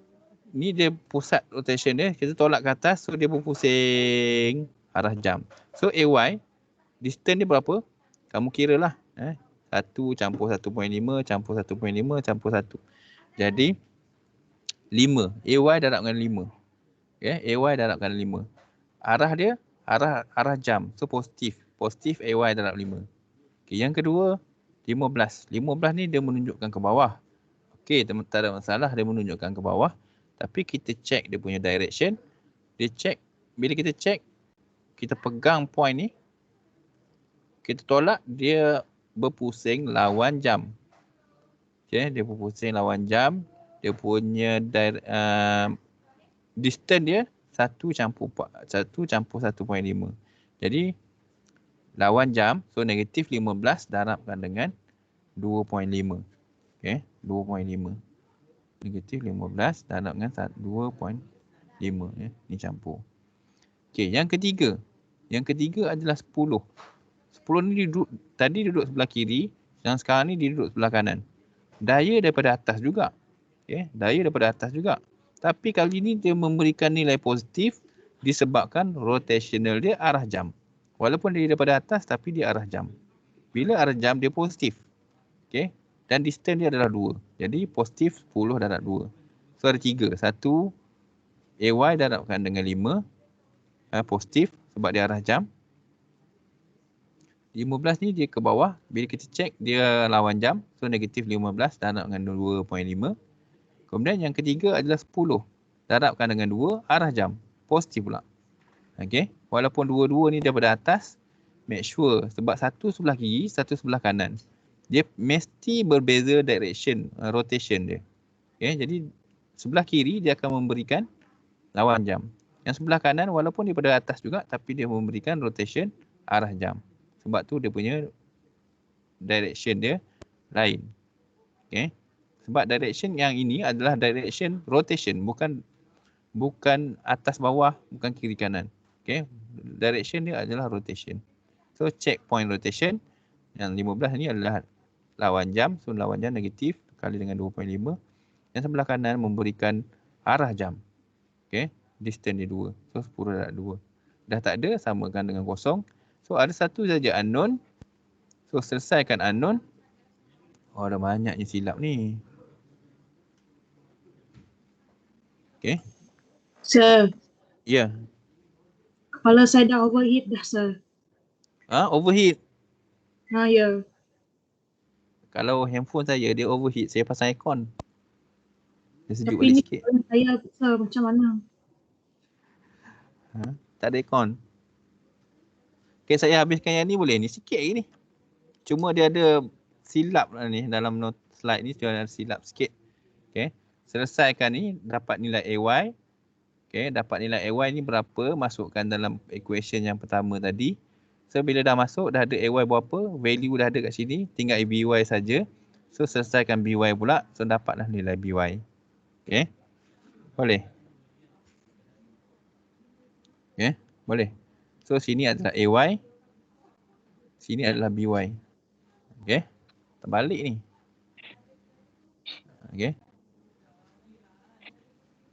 Ni dia pusat rotation dia. Kita tolak ke atas. So dia berpusing arah jam. So AY, distance dia berapa? Kamu kira lah. 1 campur 1.5 campur 1.5 campur 1. Jadi 5. AY darab dengan 5. Okay, AY darab dengan 5. Arah dia, arah jam. So positif. Positif AY darab 5. Okay, yang kedua, 15. 15 ni dia menunjukkan ke bawah. Okay, tak ada masalah dia menunjukkan ke bawah. Tapi kita check dia punya direction. Dia check, bila kita check, kita pegang point ni. Kita tolak, dia berpusing lawan jam. Okay, dia berpusing lawan jam. Dia punya distance dia 1 campur 1.5. Jadi lawan jam, so negatif 15 darabkan dengan 2.5. Okay, 2.5. Negatif 15 darab dengan 2.5. Ni campur. Okay, yang ketiga. Yang ketiga adalah 10. 10 ni tadi duduk sebelah kiri, yang sekarang ni dia duduk sebelah kanan. Daya daripada atas juga. Okay, daya daripada atas juga. Tapi kali ni dia memberikan nilai positif disebabkan rotational dia arah jam. Walaupun dia daripada atas tapi dia arah jam. Bila arah jam dia positif. Okay. Dan distance dia adalah 2. Jadi positif 10 darab 2. So ada 3. 1 AY darabkan dengan 5. Positif sebab dia arah jam. 15 ni dia ke bawah. Bila kita check dia lawan jam. So negatif 15 darab dengan 2.5. Kemudian yang ketiga adalah 10. Darabkan dengan 2 arah jam. Positif pula. Okay. Walaupun dua-dua ni daripada atas. Make sure sebab satu sebelah kiri, satu sebelah kanan. Dia mesti berbeza direction, rotation dia. Okay, jadi sebelah kiri dia akan memberikan lawan jam. Yang sebelah kanan walaupun daripada atas juga tapi dia memberikan rotation arah jam. Sebab tu dia punya direction dia lain. Okay. Sebab direction yang ini adalah direction rotation, bukan atas bawah, bukan kiri kanan. Okay. Direction dia adalah rotation. So check point rotation yang 15 ni adalah lawan jam. So lawan jam negatif kali dengan 2.5. Yang sebelah kanan memberikan arah jam. Okay. Distance dia 2. So 10 darab 2. Dah tak ada, samakan dengan kosong. So ada satu saja unknown. So selesaikan unknown. Oh ada banyaknya silap ni. Okay. Sir, Ya. Yeah. kepala saya dah overheat dah, sir. Overheat. Ya. Kalau handphone saya dia overheat, saya pasang aircon. Dia sejuk Tapi balik ni sikit. kepala saya, sir, macam mana? Tak ada aircon. Okay, saya habiskan yang ni boleh? Ni sikit lagi ni. Cuma dia ada silap lah ni. Dalam note slide ni dia ada silap sikit. Okay. Selesaikan ni, dapat nilai AY. Okay, dapat nilai AY ni berapa, masukkan dalam equation yang pertama tadi. So, bila dah masuk, dah ada AY berapa, value dah ada kat sini, tinggal BY saja. So, selesaikan BY pula, so dapatlah nilai BY. Okay. Boleh? Okay, boleh. So, sini adalah AY. Sini adalah BY. Okay. Terbalik ni. Okay.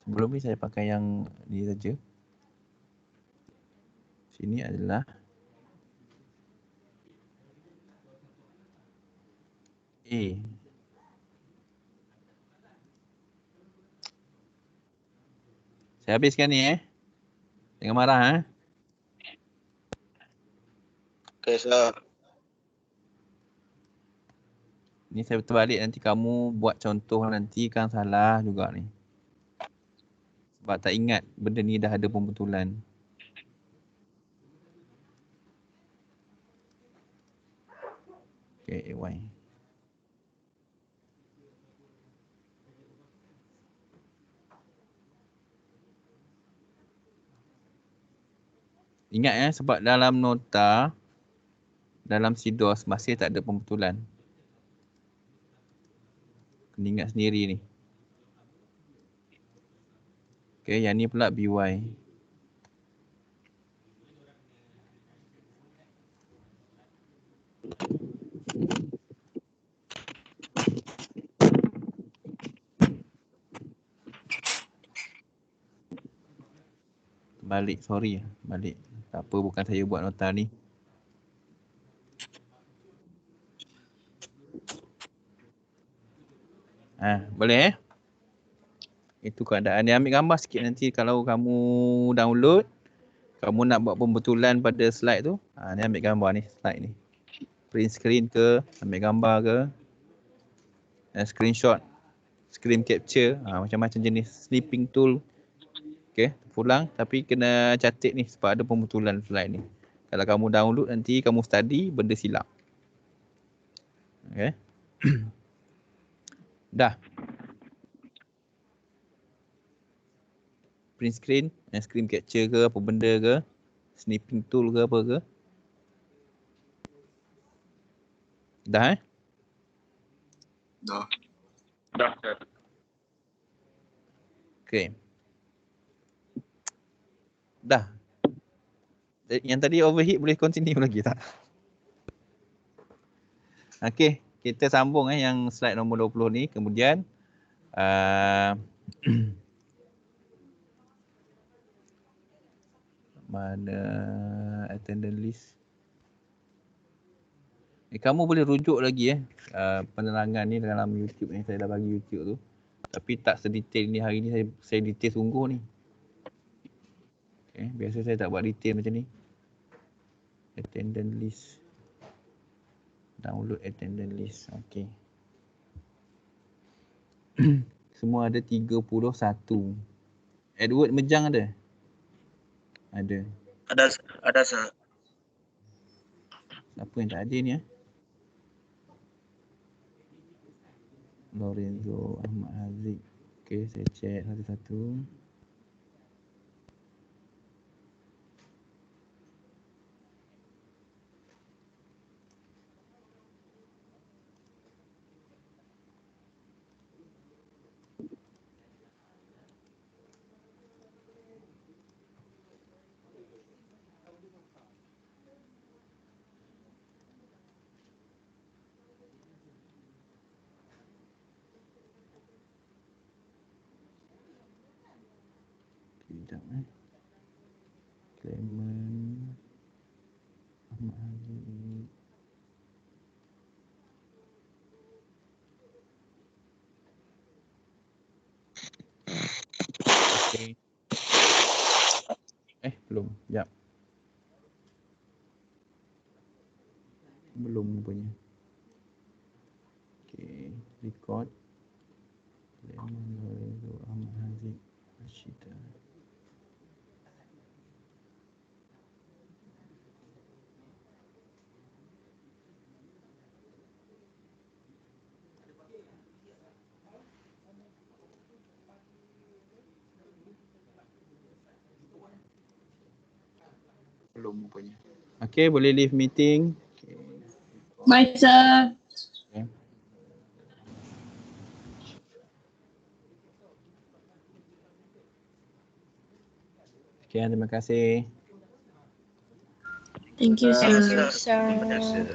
Sebelum ni saya pakai yang ni saja. Sini adalah A. Saya habiskan ni Jangan marah Okay, sir. Ni saya terbalik, nanti kamu buat contoh nanti kan salah juga ni. Sebab tak ingat benda ni dah ada pembetulan. Okay, AY. Ingat sebab dalam nota, dalam SIDOS masih tak ada pembetulan. Kena ingat sendiri ni. Okay, yang ni pula BY. Balik, sorry. Balik. Tak apa, bukan saya buat nota ni. Boleh Itu keadaan dia. Ambil gambar sikit nanti kalau kamu download, kamu nak buat pembetulan pada slide tu, ni ambil gambar ni, slide ni. Print screen ke, ambil gambar ke, screenshot, screen capture, macam-macam jenis snipping tool. Okay, pulang tapi kena catat ni sebab ada pembetulan slide ni. Kalau kamu download nanti kamu study, benda silap. Okay. Dah. Print screen, screen capture ke, apa benda ke, snipping tool ke apa ke. Dah Dah. Okay. Dah. Yang tadi overheat boleh continue lagi tak? Okay, kita sambung yang slide nombor 20 ni. Kemudian mana attendance list. Kamu boleh rujuk lagi penerangan ni dalam YouTube ni, saya dah bagi YouTube tu. Tapi tak sedetail ni, hari ni saya detail sungguh ni. Okay, biasa saya tak buat detail macam ni. Attendance list. Download attendance list. Okay. Semua ada 31. Edward Mejang ada? Ada. Ada sir. Siapa yang tak ada ni Lorenzo Ahmad Haziq. Okay, saya check satu-satu. Sekejap Clement Ahmad Haziq. Okay. Belum. Sekejap. Belum rupanya. Okay. Record. Clement Lorenzo Ahmad Haziq. Rashida. Belum rupanya. Okay, boleh leave meeting. Bye, sir. Okay. Sekian, terima kasih. Thank you, sir. Terima kasih.